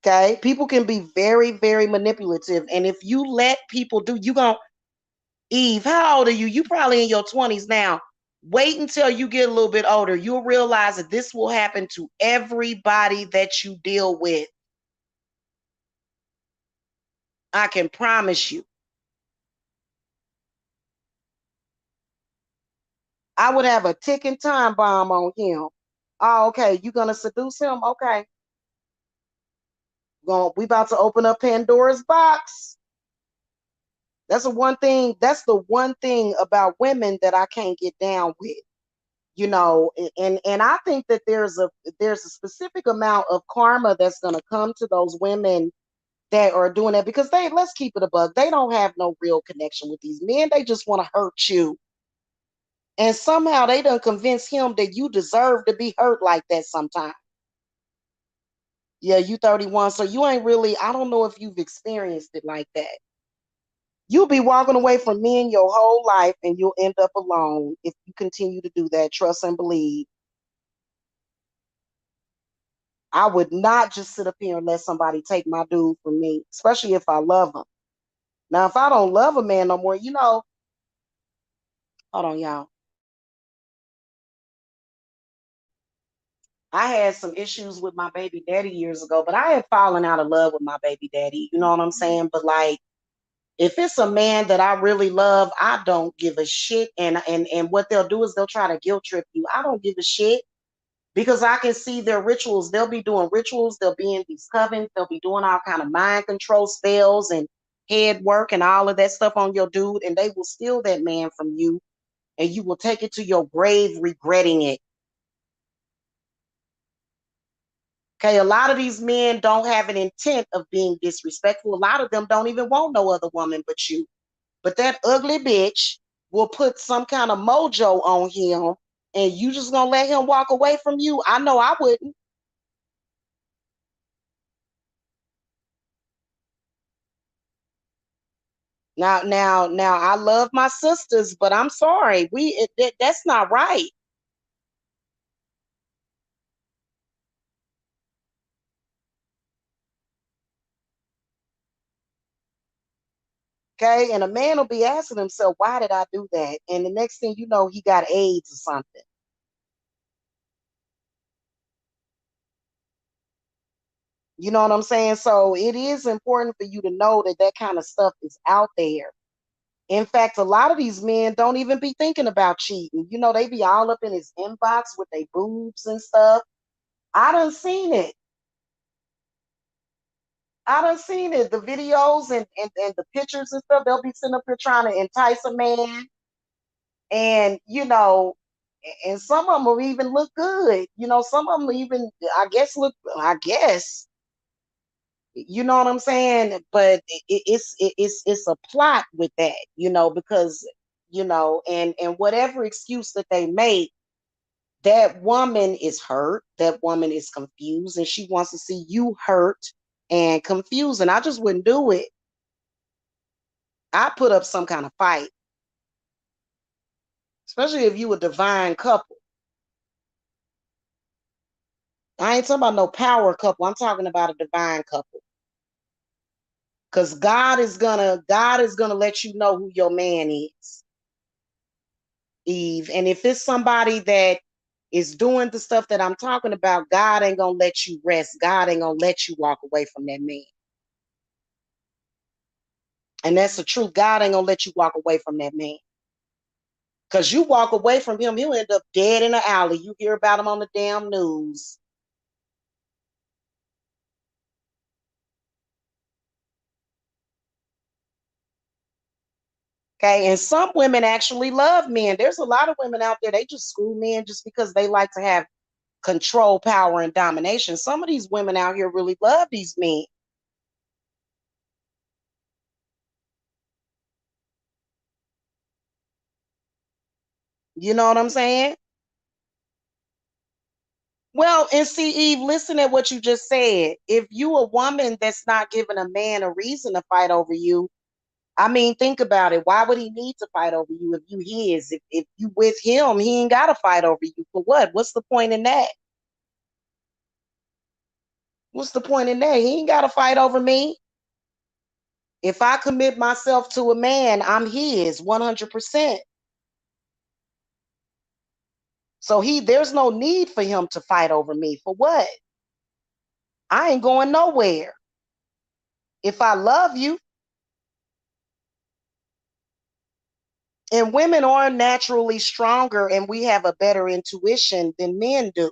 Okay, people can be very, very manipulative, and if you let people do, you gonna Eve, how old are you? You probably in your 20s now. Wait until you get a little bit older. You'll realize that this will happen to everybody that you deal with. I can promise you. I would have a ticking time bomb on him. Oh, okay. You gonna seduce him? Okay. We about to open up Pandora's box. That's the one thing about women that I can't get down with. And I think that there's a specific amount of karma that's going to come to those women that are doing that, because let's keep it a bug, they don't have no real connection with these men. They just want to hurt you, and somehow they done convince him that you deserve to be hurt like that sometime. Yeah, you 31, so you ain't really, I don't know if you've experienced it like that. You'll be walking away from men your whole life and you'll end up alone if you continue to do that. Trust and believe. I would not just sit up here and let somebody take my dude from me, especially if I love him. Now, if I don't love a man no more, hold on, y'all. I had some issues with my baby daddy years ago, but I had fallen out of love with my baby daddy. You know what I'm saying? But like, if it's a man that I really love, I don't give a shit. And what they'll do is they'll try to guilt trip you. I don't give a shit, because I can see their rituals. They'll be doing rituals. They'll be in these covens. They'll be doing all kind of mind control spells and head work and all of that stuff on your dude, and they will steal that man from you, and you will take it to your grave regretting it. Okay, a lot of these men don't have an intent of being disrespectful. A lot of them don't even want no other woman but you. But that ugly bitch will put some kind of mojo on him, and you just gonna let him walk away from you? I know I wouldn't. Now, I love my sisters, but I'm sorry, that's not right. Okay, and a man will be asking himself, why did I do that? And the next thing you know, he got AIDS or something. You know what I'm saying? So it is important for you to know that that kind of stuff is out there. In fact, a lot of these men don't even be thinking about cheating. They be all up in his inbox with their boobs and stuff. I done seen it. I done seen it. The videos and the pictures and stuff. They'll be sitting up here trying to entice a man. And, and some of them will even look good. Some of them even, I guess, you know what I'm saying? But it's a plot with that, because, and whatever excuse that they make, that woman is hurt, that woman is confused, and she wants to see you hurt and confused. And I just wouldn't do it. I put up some kind of fight, especially if you a divine couple. I ain't talking about no power couple. I'm talking about a divine couple. Because God is gonna let you know who your man is, Eve. And if it's somebody that is doing the stuff that I'm talking about, God ain't gonna let you rest. God ain't gonna let you walk away from that man. And that's the truth. God ain't gonna let you walk away from that man. Because you walk away from him, he'll end up dead in the alley. You hear about him on the damn news. Okay. And some women actually love men. There's a lot of women out there, they just screw men just because they like to have control, power, and domination. Some of these women out here really love these men. You know what I'm saying? Well, and see, Eve, listen at what you just said. If you a woman that's not giving a man a reason to fight over you, I mean, think about it. Why would he need to fight over you if you his? If you with him, he ain't got to fight over you for what? What's the point in that? What's the point in that? He ain't got to fight over me. If I commit myself to a man, I'm his 100%. So there's no need for him to fight over me. For what? I ain't going nowhere. If I love you, and women are naturally stronger and we have a better intuition than men do.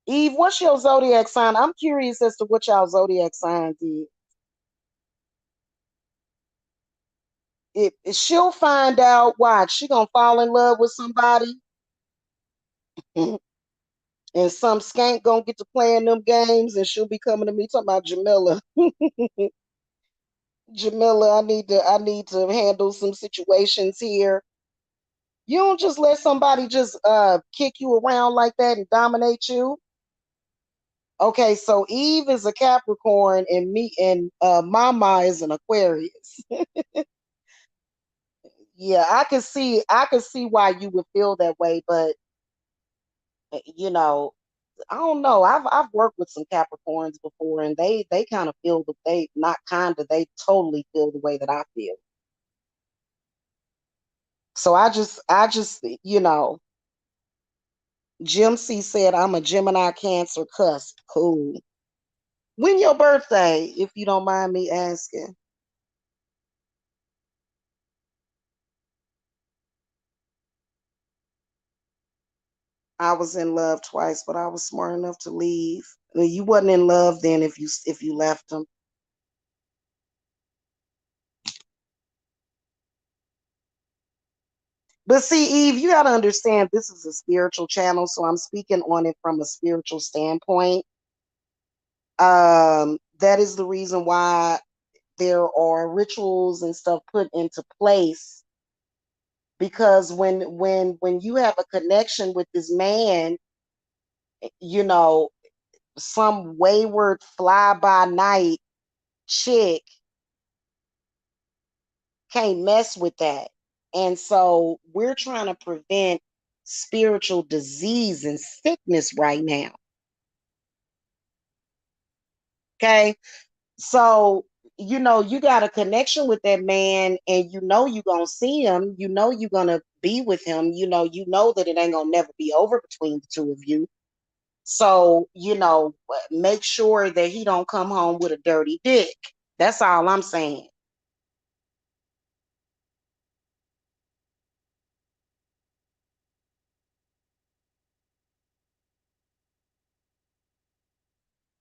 Eve, what's your zodiac sign? I'm curious as to what y'all zodiac signs is. If she'll find out, watch, she gonna fall in love with somebody, and some skank gonna get to playing them games, and she'll be coming to me talking about Jamila. Jamila, I need to handle some situations here. You don't just let somebody just kick you around like that and dominate you. Okay, so Eve is a Capricorn and me and Mama is an Aquarius. Yeah, I can see why you would feel that way, but you know, I don't know. I've worked with some Capricorns before, and they kind of feel the they not kind of they totally feel the way that I feel. So I just Jim C said I'm a Gemini Cancer cusp. Cool. When your birthday, if you don't mind me asking? I was in love twice, but I was smart enough to leave. Well, you wasn't in love then if you left him. But see, Eve, you got to understand this is a spiritual channel, so I'm speaking on it from a spiritual standpoint. That is the reason why there are rituals and stuff put into place because when you have a connection with this man, you know, some wayward fly by night chick can't mess with that. And so we're trying to prevent spiritual disease and sickness right now. Okay. So, you got a connection with that man and you're going to see him, you're going to be with him, you know that it ain't going to never be over between the two of you. So, make sure that he don't come home with a dirty dick. That's all I'm saying.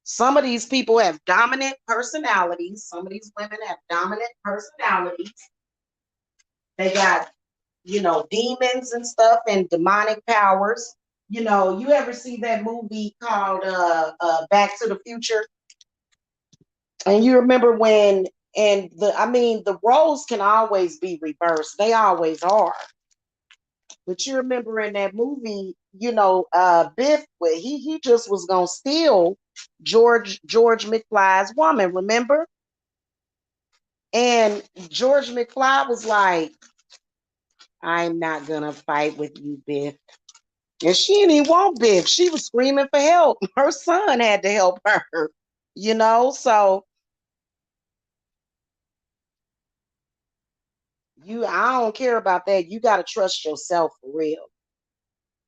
Some of these people have dominant personalities. Some of these women have dominant personalities. They got, demons and stuff and demonic powers. You ever see that movie called Back to the Future? And you remember when, and the roles can always be reversed. They always are. But you remember in that movie, Biff, he just was gonna steal George McFly's woman, remember? And George McFly was like, I'm not gonna fight with you, Biff. And she didn't even want Biff. She was screaming for help. Her son had to help her, So I don't care about that. You gotta trust yourself for real.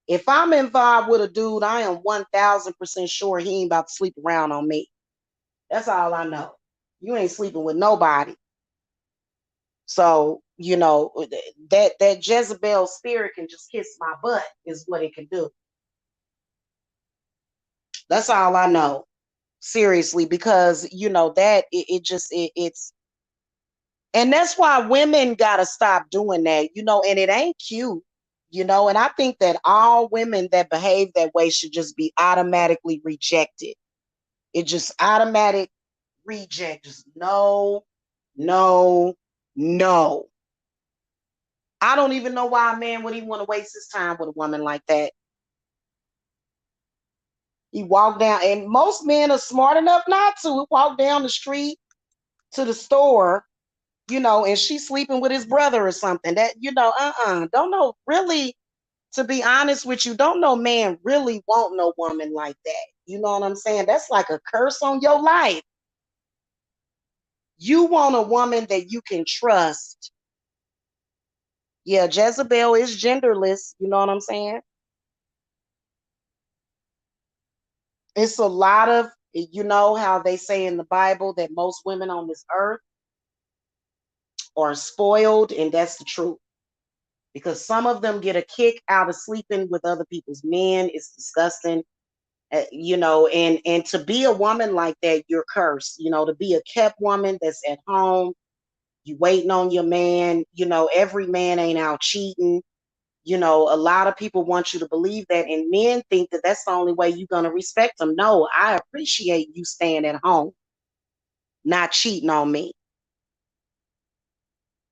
If I'm involved with a dude, I am 1000% sure he ain't about to sleep around on me. That's all I know. You ain't sleeping with nobody. So, that Jezebel spirit can just kiss my butt is what it can do. That's all I know. Seriously, because that it's and that's why women gotta stop doing that, and it ain't cute, and I think that all women that behave that way should just be automatically rejected. It just automatic reject. Just no, no, no. I don't even know why a man would even want to waste his time with a woman like that. He walked down, and most men are smart enough not to walk down the street to the store, and she's sleeping with his brother or something. That, don't know really, to be honest with you, don't know man really want no woman like that. You know what I'm saying? That's like a curse on your life. You want a woman that you can trust. Yeah, Jezebel is genderless. You know what I'm saying? It's a lot of, how they say in the Bible that most women on this earth are spoiled, and that's the truth. Because some of them get a kick out of sleeping with other people's men. It's disgusting. And to be a woman like that, you're cursed. To be a kept woman that's at home, you waiting on your man. Every man ain't out cheating. A lot of people want you to believe that, and men think that that's the only way you're going to respect them. No, I appreciate you staying at home, not cheating on me.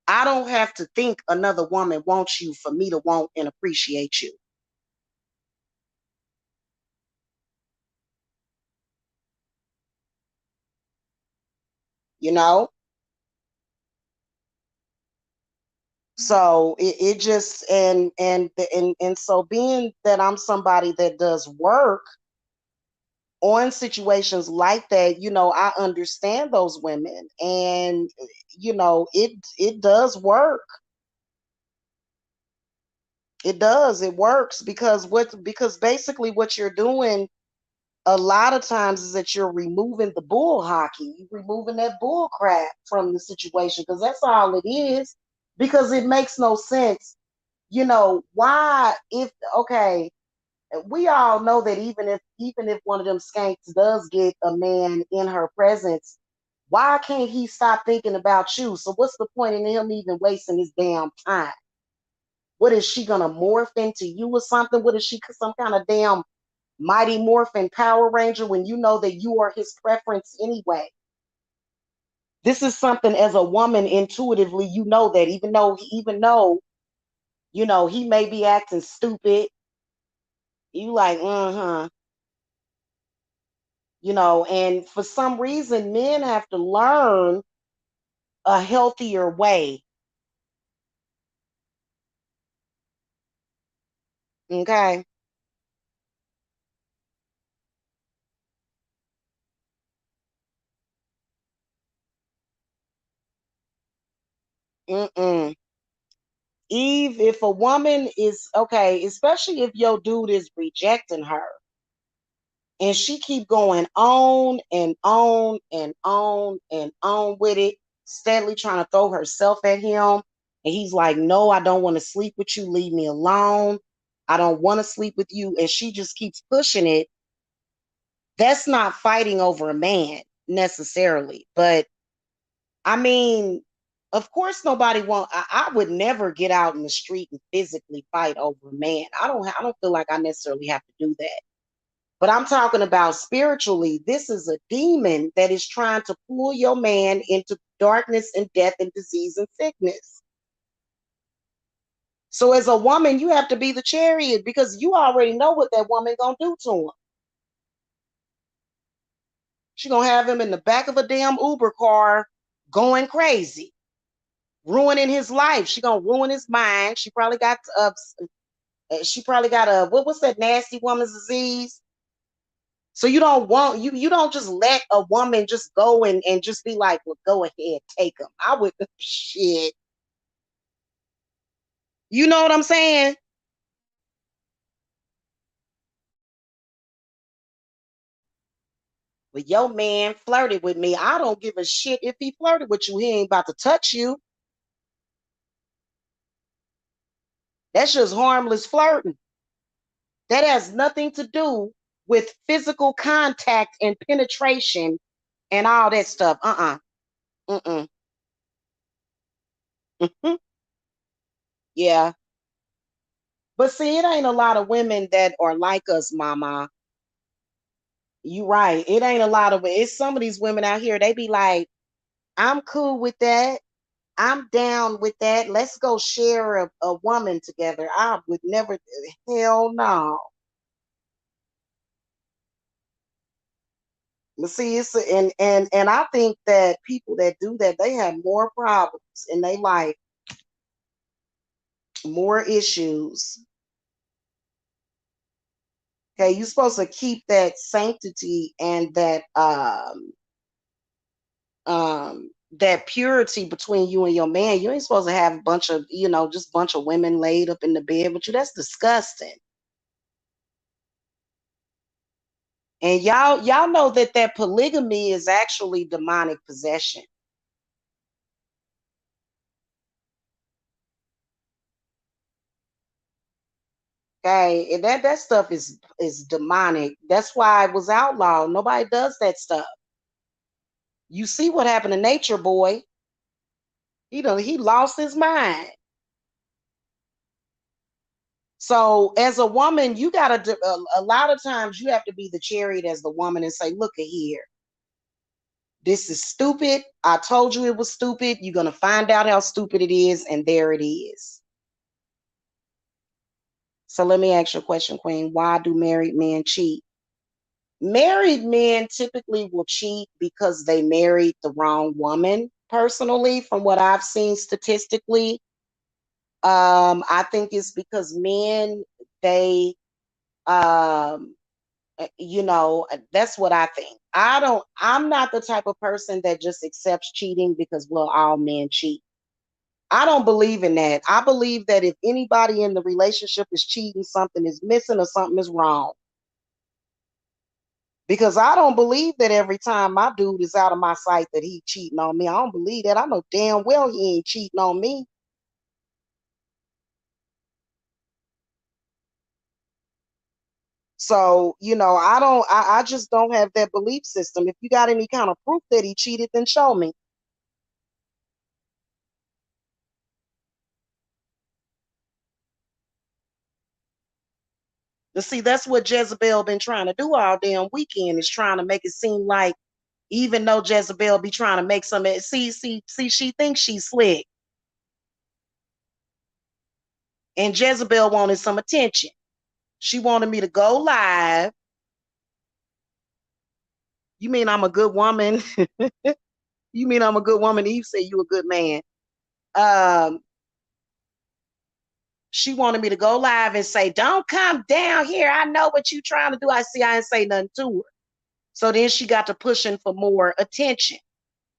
I don't have to think another woman wants you for me to want and appreciate you. You know? So it just and so being that I'm somebody that does work on situations like that, I understand those women, and it does work. It does. It works because basically what you're doing a lot of times is that you're removing the bull hockey. You're removing that bull crap from the situation, because that's all it is. Because it makes no sense. Why, if okay, we all know that even if one of them skanks does get a man in her presence, why can't he stop thinking about you? So what's the point in him even wasting his damn time? What is she gonna morph into you or something? What is she, some kind of damn Mighty Morphin Power Ranger, when you know that you are his preference anyway? This is something as a woman intuitively, that even though he may be acting stupid, you like, and for some reason men have to learn a healthier way. Okay. Mm-mm. Eve, if a woman is okay, especially if your dude is rejecting her, and she keep going on and on and on and on with it, steadily trying to throw herself at him, and he's like, no, I don't want to sleep with you, leave me alone, I don't want to sleep with you, and she just keeps pushing it. That's not fighting over a man necessarily, but I mean, of course nobody want, I would never get out in the street and physically fight over a man. I don't feel like I necessarily have to do that. But I'm talking about spiritually. This is a demon that is trying to pull your man into darkness and death and disease and sickness. So as a woman, you have to be the chariot, because you already know what that woman gonna do to him. She gonna have him in the back of a damn Uber car going crazy, ruining his life. She gonna ruin his mind. She probably got a what's that nasty woman's disease? So you don't just let a woman just go and just be like, well, go ahead, take them. I would shit. You know what I'm saying? Well, your man flirted with me. I don't give a shit if he flirted with you. He ain't about to touch you. That's just harmless flirting. That has nothing to do with physical contact and penetration and all that stuff. Mm-mm. Mhm. Yeah. But see, it ain't a lot of women that are like us, mama. You right. It ain't a lot of it's some of these women out here, they be like, I'm cool with that. I'm down with that. Let's go share a woman together. I would never, hell no. But see, and I think that people that do that, they have more problems in their life, more issues. Okay, you're supposed to keep that sanctity and that purity between you and your man. You ain't supposed to have a bunch of, just bunch of women laid up in the bed with you. That's disgusting. And y'all know that polygamy is actually demonic possession. Okay, and that stuff is demonic. That's why it was outlawed. Nobody does that stuff. You see what happened to Nature Boy? He lost his mind. So as a woman, you gotta a lot of times you have to be the chariot as the woman and say, look at here. This is stupid. I told you it was stupid. You're gonna find out how stupid it is, and there it is. So let me ask you a question, Queen. Why do married men cheat? Married men typically will cheat because they married the wrong woman. Personally, from what I've seen statistically, I think it's because men, they um that's what I think. I'm not the type of person that just accepts cheating because, well, all men cheat. I don't believe in that. I believe that if anybody in the relationship is cheating, something is missing or something is wrong. Because I don't believe that every time my dude is out of my sight that he cheating on me. I don't believe that. I know damn well he ain't cheating on me. So, I just don't have that belief system. If you got any kind of proof that he cheated, then show me. You see, that's what Jezebel been trying to do all damn weekend, is trying to make it seem like, even though Jezebel be trying to make some, see, she thinks she's slick. And Jezebel wanted some attention. She wanted me to go live. You mean I'm a good woman? You mean I'm a good woman? Eve said you a good man. Um, she wanted me to go live and say, don't come down here. I know what you trying to do. I didn't say nothing to her. So then she got to pushing for more attention.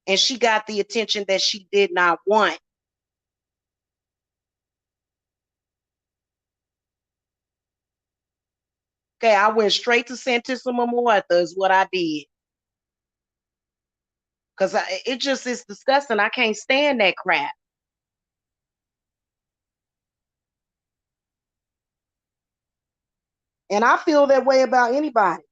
And she got the attention that she did not want. Okay, I went straight to Santissima Muerta is what I did. Because it just is disgusting. I can't stand that crap. And I feel that way about anybody.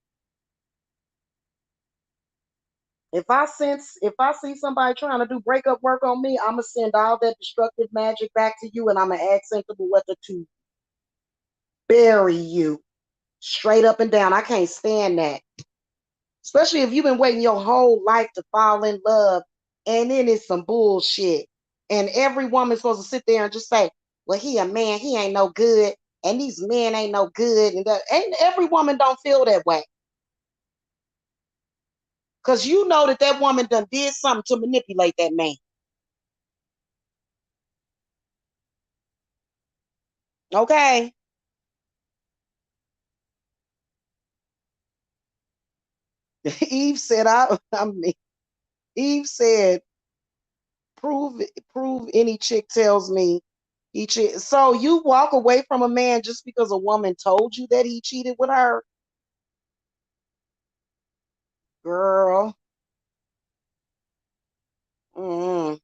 If I see somebody trying to do breakup work on me, I'm gonna send all that destructive magic back to you, and I'm gonna ask Sensible Weather to bury you straight up and down. I can't stand that. Especially if you've been waiting your whole life to fall in love, and then it's some bullshit. And every woman's supposed to sit there and just say, well, he a man, he ain't no good, and these men ain't no good. And every woman don't feel that way. Because you know that woman done did something to manipulate that man. Okay? Eve said, I mean, Eve said, prove any chick tells me he cheated. So you walk away from a man just because a woman told you that he cheated with her? Girl. Mm.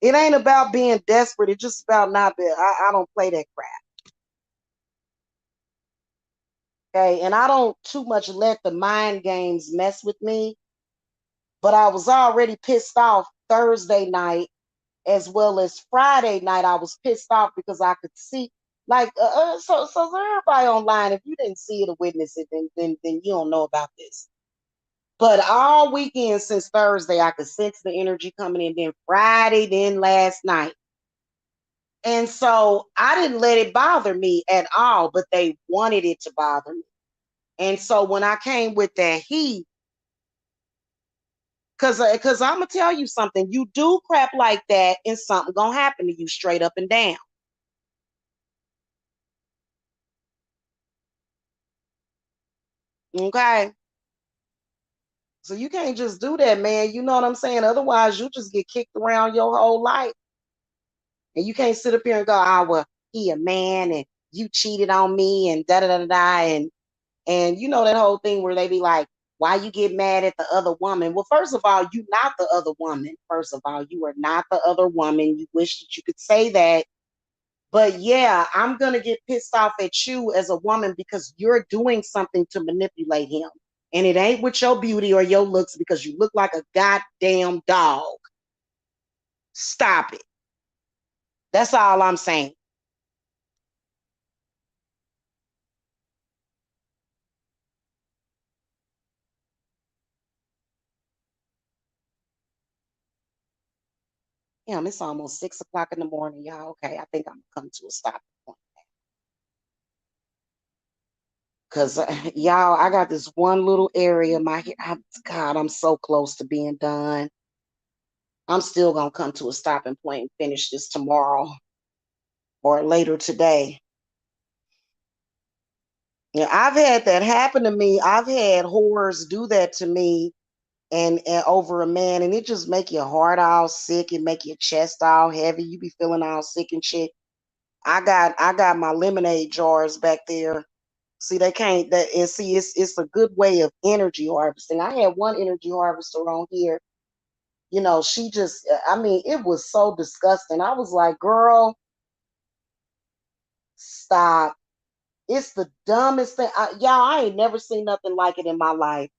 It ain't about being desperate. It's just about not being. I don't play that crap. Okay. And I don't too much let the mind games mess with me, but I was already pissed off Thursday night as well as Friday night. I was pissed off because I could see, like, so everybody online, if you didn't see it or witness it, then you don't know about this. But all weekend since Thursday, I could sense the energy coming in. Then Friday, then last night. And so I didn't let it bother me at all, but they wanted it to bother me. And so when I came with that heat, because I'm gonna tell you something, you do crap like that, and something gonna happen to you straight up and down. Okay. So you can't just do that, man. You know what I'm saying? Otherwise, you just get kicked around your whole life. And you can't sit up here and go, oh, well, he a man and you cheated on me and da da da da da. And you know that whole thing where they be like, why you get mad at the other woman? Well, first of all, you not the other woman. First of all, you are not the other woman. You wish that you could say that. But yeah, I'm gonna get pissed off at you as a woman because you're doing something to manipulate him. And it ain't with your beauty or your looks because you look like a goddamn dog. Stop it. That's all I'm saying. Damn, it's almost 6 o'clock in the morning, y'all. Okay, I think I'm gonna come to a stop point. Cause y'all, I got this one little area. God, I'm so close to being done. I'm still gonna come to a stopping point and finish this tomorrow or later today. Yeah, I've had that happen to me. I've had whores do that to me and over a man, and it just make your heart all sick and make your chest all heavy. You be feeling all sick and shit. I got my lemonade jars back there. See, they can't that and see it's a good way of energy harvesting. I had one energy harvester on here. You know, she just I mean, it was so disgusting. I was like, girl, stop. It's the dumbest thing. Y'all, I ain't never seen nothing like it in my life.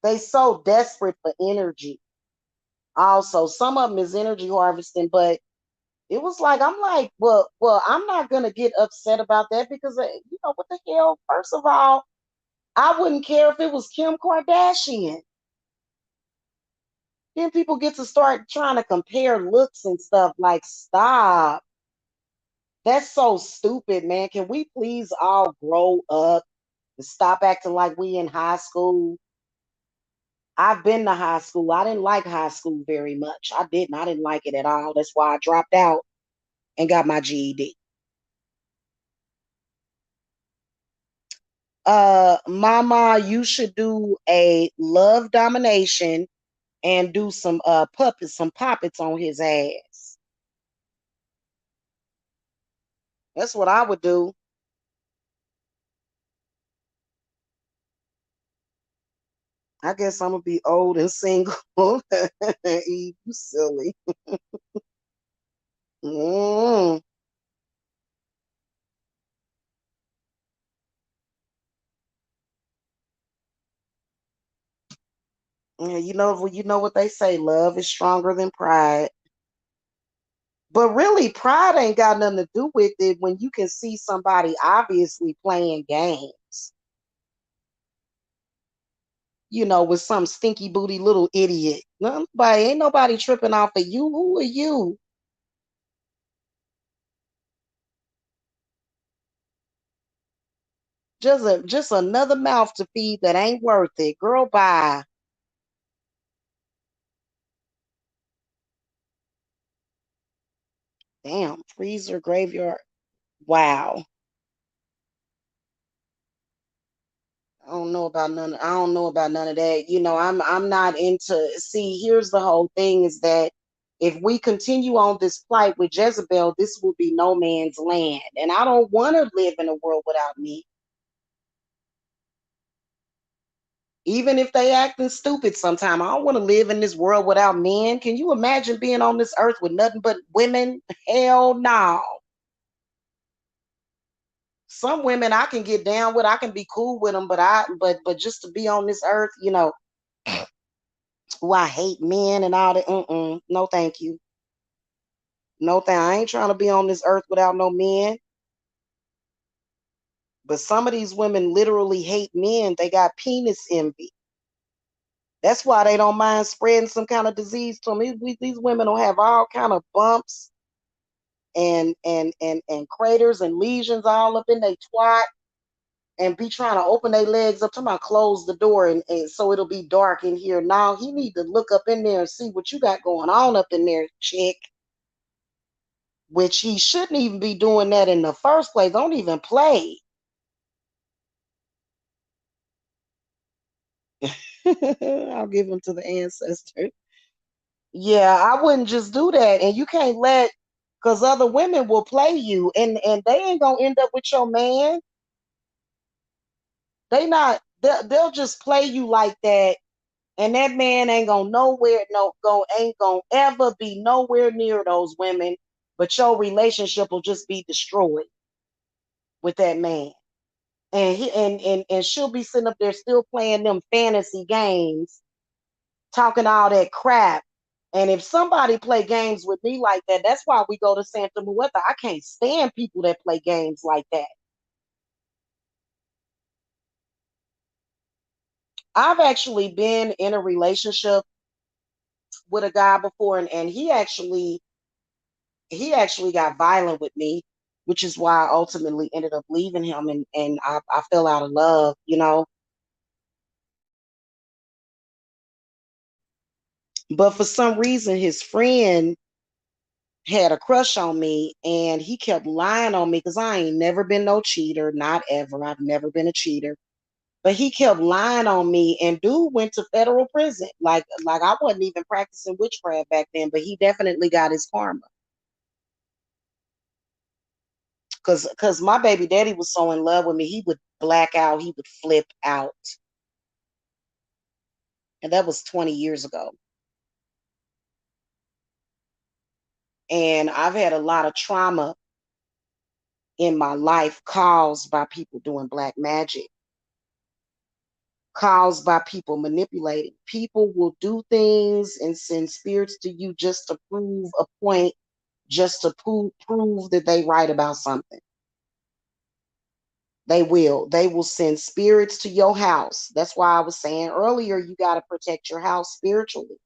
They so desperate for energy. Also, some of them is energy harvesting, but it was like I'm like, well, I'm not gonna get upset about that because you know what the hell? First of all, I wouldn't care if it was Kim Kardashian. Then people get to start trying to compare looks and stuff. Like, stop. That's so stupid, man. Can we please all grow up and stop acting like we in high school? I've been to high school. I didn't like high school very much. I didn't. I didn't like it at all. That's why I dropped out and got my GED. Mama, you should do a love domination and do some puppets on his ass. That's what I would do. I guess I'm gonna be old and single. Eve, you silly. Mm. Yeah, you know what they say, love is stronger than pride. But really, pride ain't got nothing to do with it when you can see somebody obviously playing games, with some stinky booty little idiot. Nobody, ain't nobody tripping off of you. Who are you? Just another mouth to feed that ain't worth it. Girl, bye. Damn, freezer graveyard. Wow. I don't know about none of that. I'm not into see, here's the whole thing is that if we continue on this plight with Jezebel, this will be no man's land. And I don't want to live in a world without me. Even if they acting stupid sometime, I don't want to live in this world without men. Can you imagine being on this earth with nothing but women? Hell no. Some women I can get down with, I can be cool with them, but just to be on this earth, who I hate men and all that. No, thank you. No, I ain't trying to be on this earth without no men. But some of these women literally hate men. They got penis envy. That's why they don't mind spreading some kind of disease to them. These women don't have all kind of bumps and craters and lesions all up in their twat and be trying to open their legs up. Talking about close the door and so it'll be dark in here. Now he need to look up in there and see what you got going on up in there, chick. Which he shouldn't even be doing that in the first place. Don't even play. I'll give him to the ancestor. Yeah, I wouldn't just do that. And you can't let, because other women will play you and they ain't gonna end up with your man. They'll just play you like that. And that man ain't gonna nowhere, ain't gonna ever be nowhere near those women, but your relationship will just be destroyed with that man. And she'll be sitting up there still playing them fantasy games, talking all that crap. And if somebody play games with me like that, that's why we go to Santa Muerta. I can't stand people that play games like that. I've actually been in a relationship with a guy before, and he actually got violent with me, which is why I ultimately ended up leaving him, and I fell out of love. But for some reason, his friend had a crush on me and he kept lying on me because I ain't never been no cheater, not ever. I've never been a cheater. But he kept lying on me and dude went to federal prison. Like I wasn't even practicing witchcraft back then, but he definitely got his karma. Cause my baby daddy was so in love with me, he would black out, he would flip out. And that was 20 years ago. And I've had a lot of trauma in my life caused by people doing black magic, caused by people manipulating. People will do things and send spirits to you just to prove a point, just to prove that they right about something. They will. They will send spirits to your house. That's why I was saying earlier, you got to protect your house spiritually.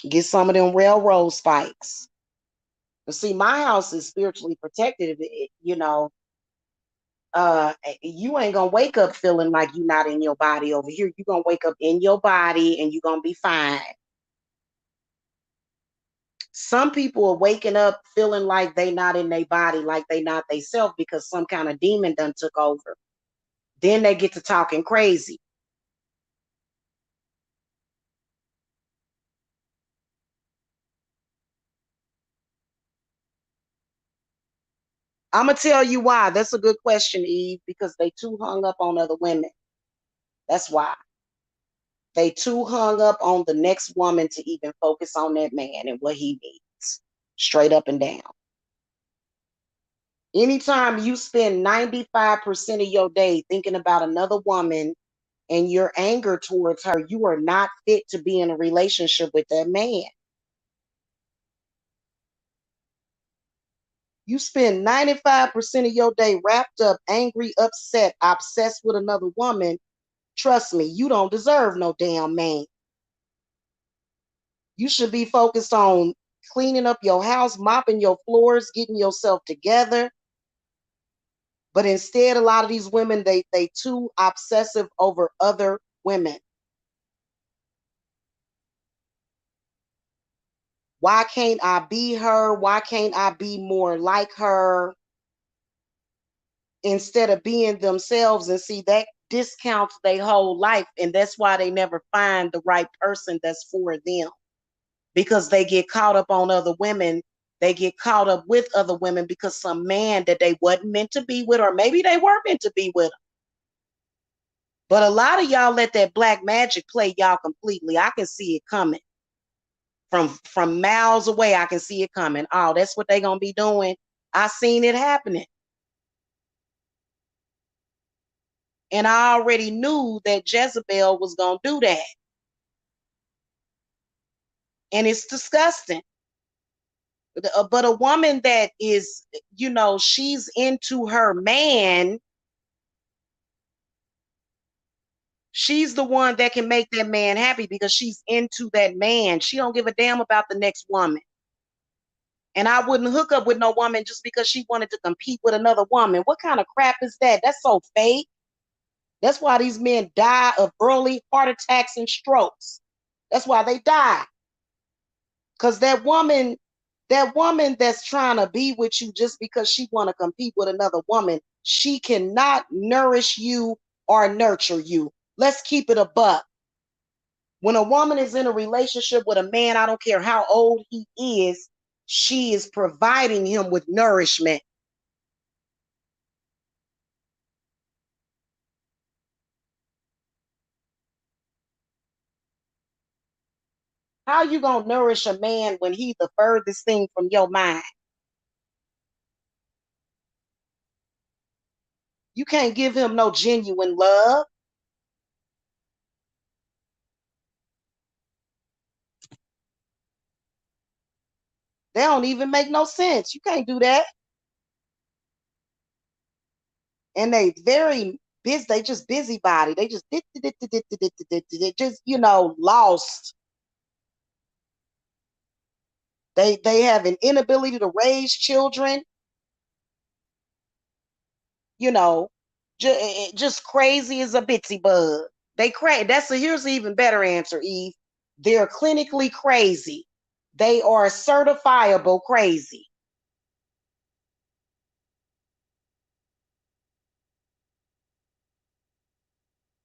Get some of them railroad spikes. But see, my house is spiritually protected. You ain't gonna wake up feeling like you're not in your body over here. You're gonna wake up in your body and you're gonna be fine. Some people are waking up feeling like they not in their body, like they not they self because some kind of demon done took over. Then they get to talking crazy. I'm gonna tell you why. That's a good question, Eve, because they too hung up on other women. That's why. They too hung up on the next woman to even focus on that man and what he needs. Straight up and down. Anytime you spend 95% of your day thinking about another woman and your anger towards her, you are not fit to be in a relationship with that man. You spend 95% of your day wrapped up, angry, upset, obsessed with another woman. Trust me, you don't deserve no damn man. You should be focused on cleaning up your house, mopping your floors, getting yourself together. But instead, a lot of these women, they too obsessive over other women. Why can't I be her? Why can't I be more like her? Instead of being themselves, and see that discounts their whole life. And that's why they never find the right person that's for them. Because they get caught up on other women. They get caught up with other women because some man that they wasn't meant to be with, or maybe they were meant to be with them. But a lot of y'all let that black magic play y'all completely. I can see it coming. From miles away, I can see it coming. Oh, that's what they're gonna be doing. I seen it happening. And I already knew that Jezebel was going to do that. And it's disgusting. But a woman that is, she's into her man, she's the one that can make that man happy because she's into that man. She don't give a damn about the next woman. And I wouldn't hook up with no woman just because she wanted to compete with another woman. What kind of crap is that? That's so fake. That's why these men die of early heart attacks and strokes. That's why they die. Because that woman that's trying to be with you just because she want to compete with another woman, she cannot nourish you or nurture you. Let's keep it a buck. When a woman is in a relationship with a man, I don't care how old he is, she is providing him with nourishment. How you gonna nourish a man when he's the furthest thing from your mind? You can't give him no genuine love. They don't even make no sense. You can't do that. And they very busy. They just busybody. They just just lost. They have an inability to raise children. You know, just crazy as a bitsy bug. They crazy. Here's an even better answer, Eve. They're clinically crazy. They are certifiable crazy.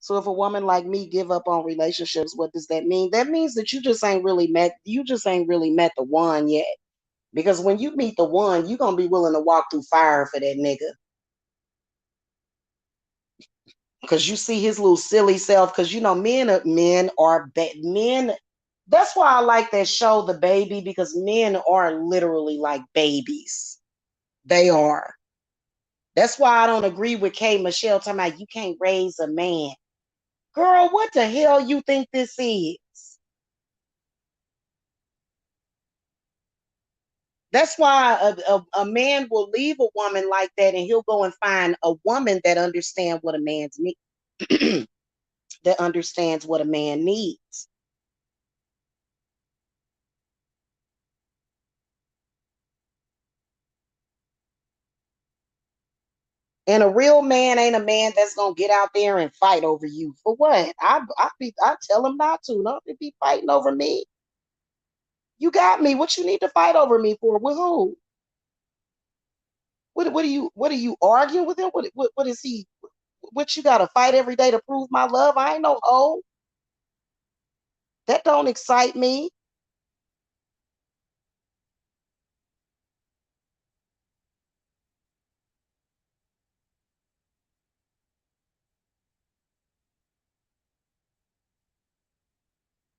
So if a woman like me give up on relationships, what does that mean? That means that you just ain't really met the one yet. Because when you meet the one, you're gonna be willing to walk through fire for that nigga. Because you see his little silly self. Because men. That's why I like that show, The Baby, because men are literally like babies. They are. That's why I don't agree with Kay Michelle talking about you can't raise a man. Girl, what the hell you think this is? That's why a man will leave a woman like that and he'll go and find a woman that understands what a man's need, that understands what a man needs. And a real man ain't a man that's gonna get out there and fight over you. For what? I tell him not to. Don't be fighting over me. You got me. What you need to fight over me for? With who? What are you arguing with him? What is he? What you got to fight every day to prove my love? I ain't no hoe. That don't excite me.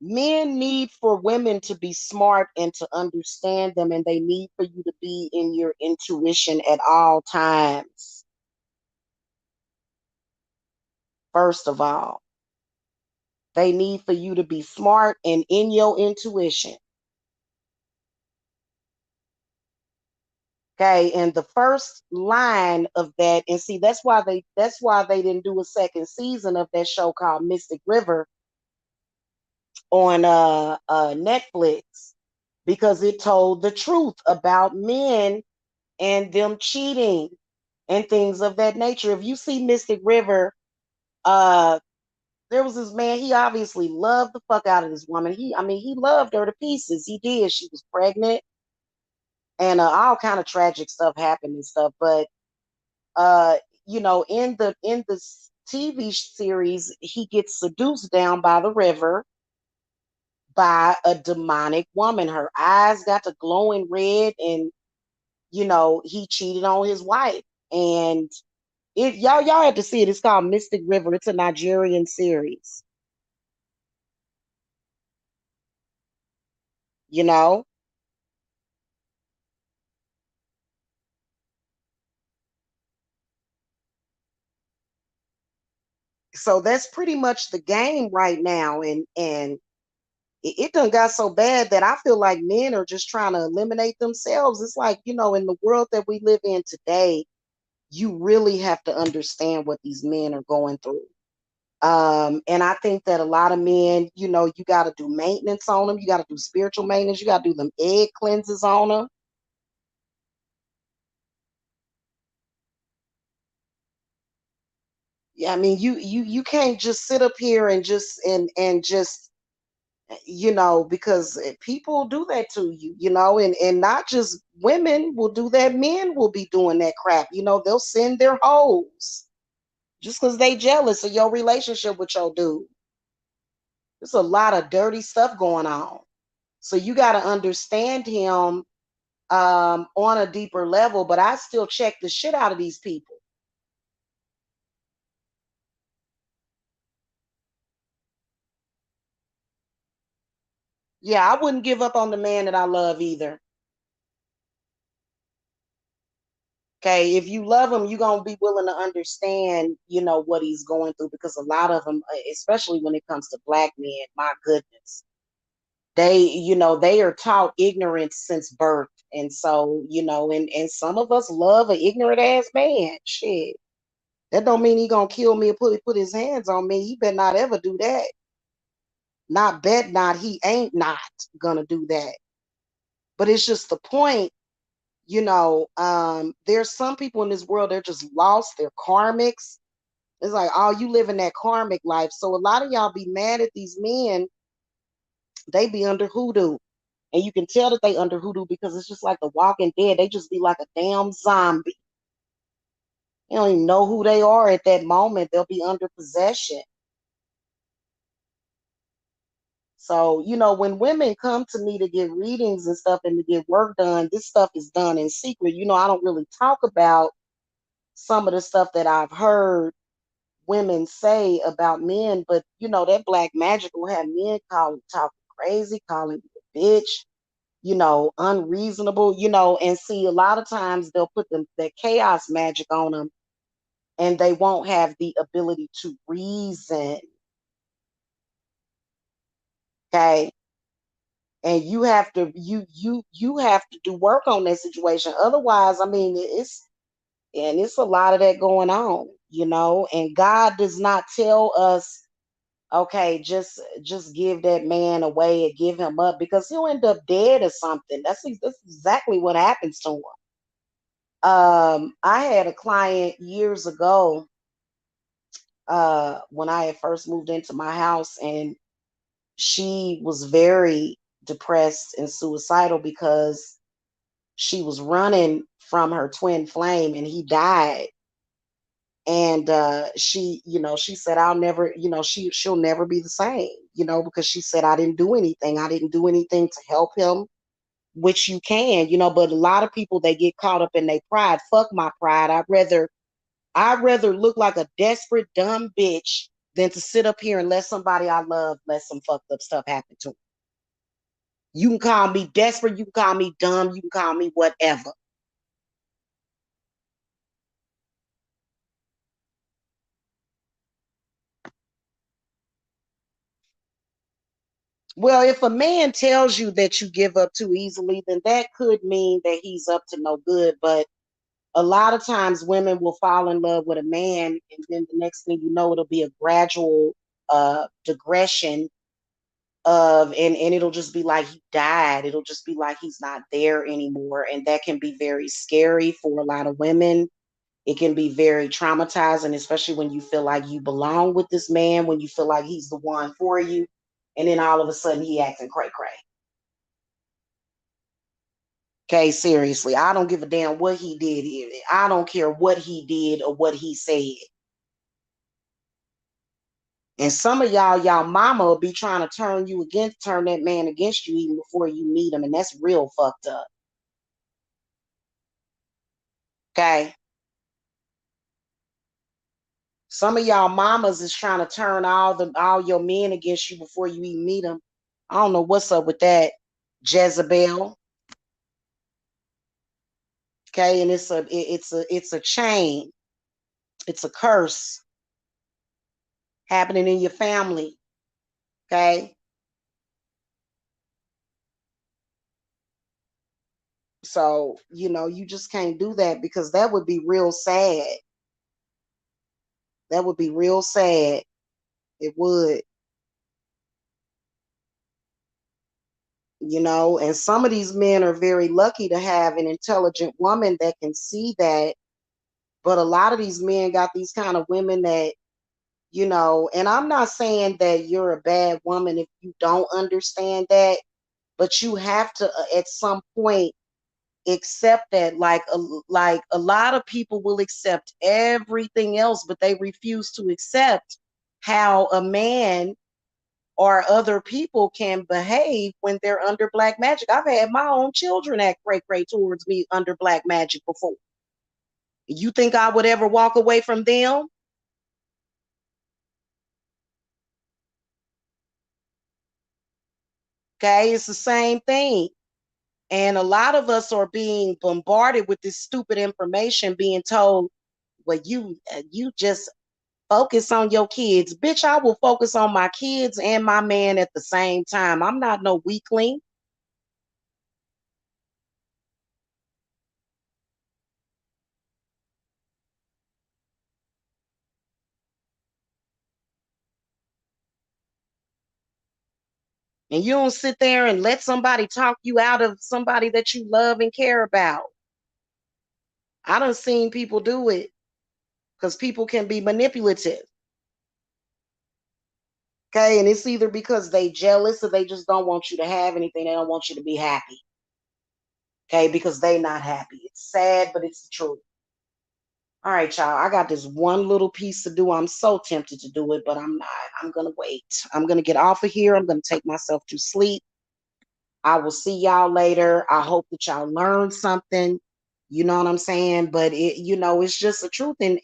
Men need for women to be smart and to understand them, and they need for you to be in your intuition at all times. First of all, they need for you to be smart and in your intuition. Okay, and the first line of that, and see, that's why they didn't do a second season of that show called Mystic River on Netflix, because it told the truth about men and them cheating and things of that nature. If you see Mystic River, uh, there was this man. He obviously loved the fuck out of this woman. He loved her to pieces. He did. She was pregnant, and all kind of tragic stuff happened and stuff. But uh, in the TV series, he gets seduced down by the river by a demonic woman. Her eyes got to glowing red, and he cheated on his wife. And y'all have to see it. It's called Mystic River. It's a Nigerian series. You know, So that's pretty much the game right now. And it done got so bad that I feel like men are just trying to eliminate themselves. It's like, in the world that we live in today, you really have to understand what these men are going through. And I think that a lot of men, you got to do maintenance on them. You got to do spiritual maintenance. You got to do them egg cleanses on them. Yeah, I mean, you can't just sit up here and just because people do that to you, and not just women will do that. Men will be doing that crap. They'll send their hoes just because they jealous of your relationship with your dude. There's a lot of dirty stuff going on. So you got to understand him on a deeper level. But I still check the shit out of these people. Yeah, I wouldn't give up on the man that I love either. Okay, if you love him, you're gonna be willing to understand, what he's going through, because a lot of them, especially when it comes to black men, my goodness, they are taught ignorance since birth, and so and some of us love an ignorant ass man. Shit, that don't mean he gonna kill me or put his hands on me. He better not ever do that. Not bet not he ain't not gonna do that. But it's just the point. There's some people in this world, they're just lost, they're karmics. It's like, oh, you live in that karmic life. So a lot of y'all be mad at these men. They be under hoodoo. And you can tell that they under hoodoo because it's just like the Walking Dead. They just be like a damn zombie. You don't even know who they are at that moment. They'll be under possession. So, when women come to me to get readings and stuff and to get work done, this stuff is done in secret. I don't really talk about some of the stuff that I've heard women say about men, but that black magic will have men talking crazy, calling you a bitch, unreasonable, and see, a lot of times they'll put that chaos magic on them, and they won't have the ability to reason. Okay. And you have to do work on that situation. Otherwise, I mean, it's a lot of that going on, and God does not tell us, okay, just give that man away and give him up, because he'll end up dead or something. That's exactly what happens to him. I had a client years ago, when I had first moved into my house, and she was very depressed and suicidal because she was running from her twin flame and he died. And she said, I'll never, she'll never be the same, because she said, I didn't do anything. I didn't do anything to help him, which you can, but a lot of people, they get caught up in their pride. Fuck my pride. I'd rather look like a desperate dumb bitch than to sit up here and let somebody I love let some fucked up stuff happen to them. You can call me desperate, you can call me dumb, you can call me whatever. Well, if a man tells you that you give up too easily, then that could mean that he's up to no good. But a lot of times women will fall in love with a man, and then the next thing you know, it'll be a gradual digression and it'll just be like he died. It'll just be like he's not there anymore. And that can be very scary for a lot of women. It can be very traumatizing, especially when you feel like you belong with this man, when you feel like he's the one for you. And then all of a sudden he acting cray cray. Okay, seriously. I don't give a damn what he did here. I don't care what he did or what he said. And some of y'all mama will be trying to turn that man against you even before you meet him. And that's real fucked up. Okay. Some of y'all mamas is trying to turn all your men against you before you even meet them. I don't know what's up with that, Jezebel. Okay, and it's a chain. It's a curse. happening in your family. Okay. So, you just can't do that because that would be real sad. That would be real sad. It would, and some of these men are very lucky to have an intelligent woman that can see that. But a lot of these men got these kind of women that, and I'm not saying that you're a bad woman if you don't understand that, but you have to, at some point, accept that. Like a lot of people will accept everything else, but they refuse to accept how a man or other people can behave when they're under black magic. I've had my own children act cray towards me under black magic before. You think I would ever walk away from them? Okay, it's the same thing. And a lot of us are being bombarded with this stupid information, being told, well, you just focus on your kids. Bitch, I will focus on my kids and my man at the same time. I'm not no weakling. And you don't sit there and let somebody talk you out of somebody that you love and care about. I done seen people do it because people can be manipulative. Okay. And it's either because they jealous or they just don't want you to have anything. They don't want you to be happy. Okay. Because they not happy. It's sad, but it's the truth. All right, y'all. I got this one little piece to do. I'm so tempted to do it, but I'm not. I'm going to wait. I'm going to get off of here. I'm going to take myself to sleep. I will see y'all later. I hope that y'all learned something. You know what I'm saying? But it's just the truth. And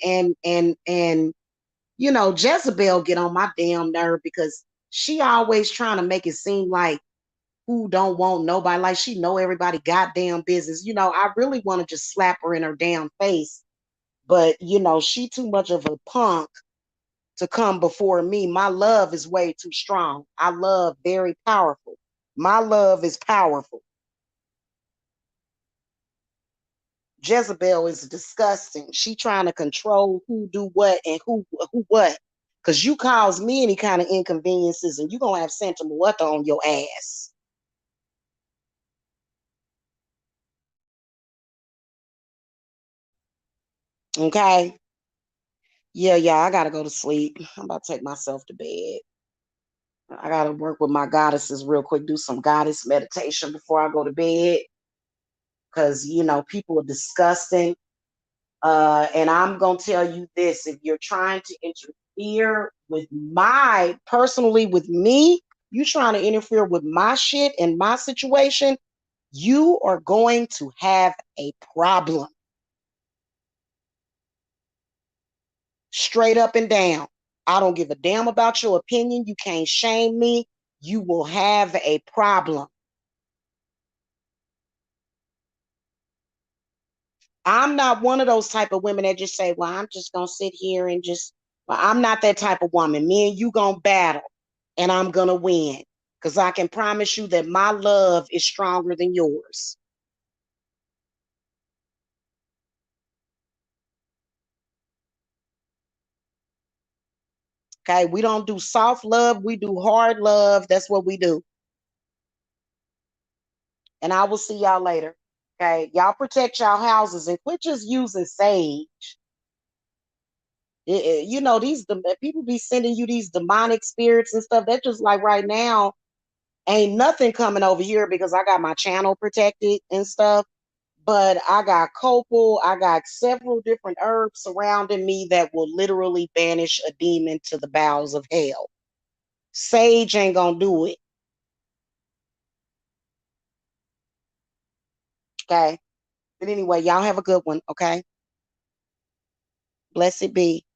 Jezebel get on my damn nerve because she always trying to make it seem like who don't want nobody, like she know everybody goddamn business. I really want to just slap her in her damn face, but she too much of a punk to come before me. My love is way too strong. I love very powerful. My love is powerful. Jezebel is disgusting. She trying to control who do what and who what. Cause you cause me any kind of inconveniences and you gonna have Santa Muerta on your ass. Okay. Yeah, yeah, I gotta go to sleep. I'm about to take myself to bed. I gotta work with my goddesses real quick, do some goddess meditation before I go to bed. Cause people are disgusting. And I'm gonna tell you this: if you're trying to interfere with with me, you trying to interfere with my shit and my situation, you are going to have a problem. Straight up and down. I don't give a damn about your opinion. You can't shame me. You will have a problem. I'm not one of those type of women that just say, well, I'm just gonna sit here and just, well, I'm not that type of woman. Me and you gonna battle and I'm gonna win. Because I can promise you that my love is stronger than yours. Okay. We don't do soft love, we do hard love. That's what we do. And I will see y'all later. Okay. Y'all protect y'all houses and quit just using sage. These people be sending you these demonic spirits and stuff. That's just like right now, ain't nothing coming over here because I got my channel protected and stuff. But I got copal, I got several different herbs surrounding me that will literally banish a demon to the bowels of hell. Sage ain't gonna do it. Okay. But anyway, y'all have a good one. Okay. Blessed be.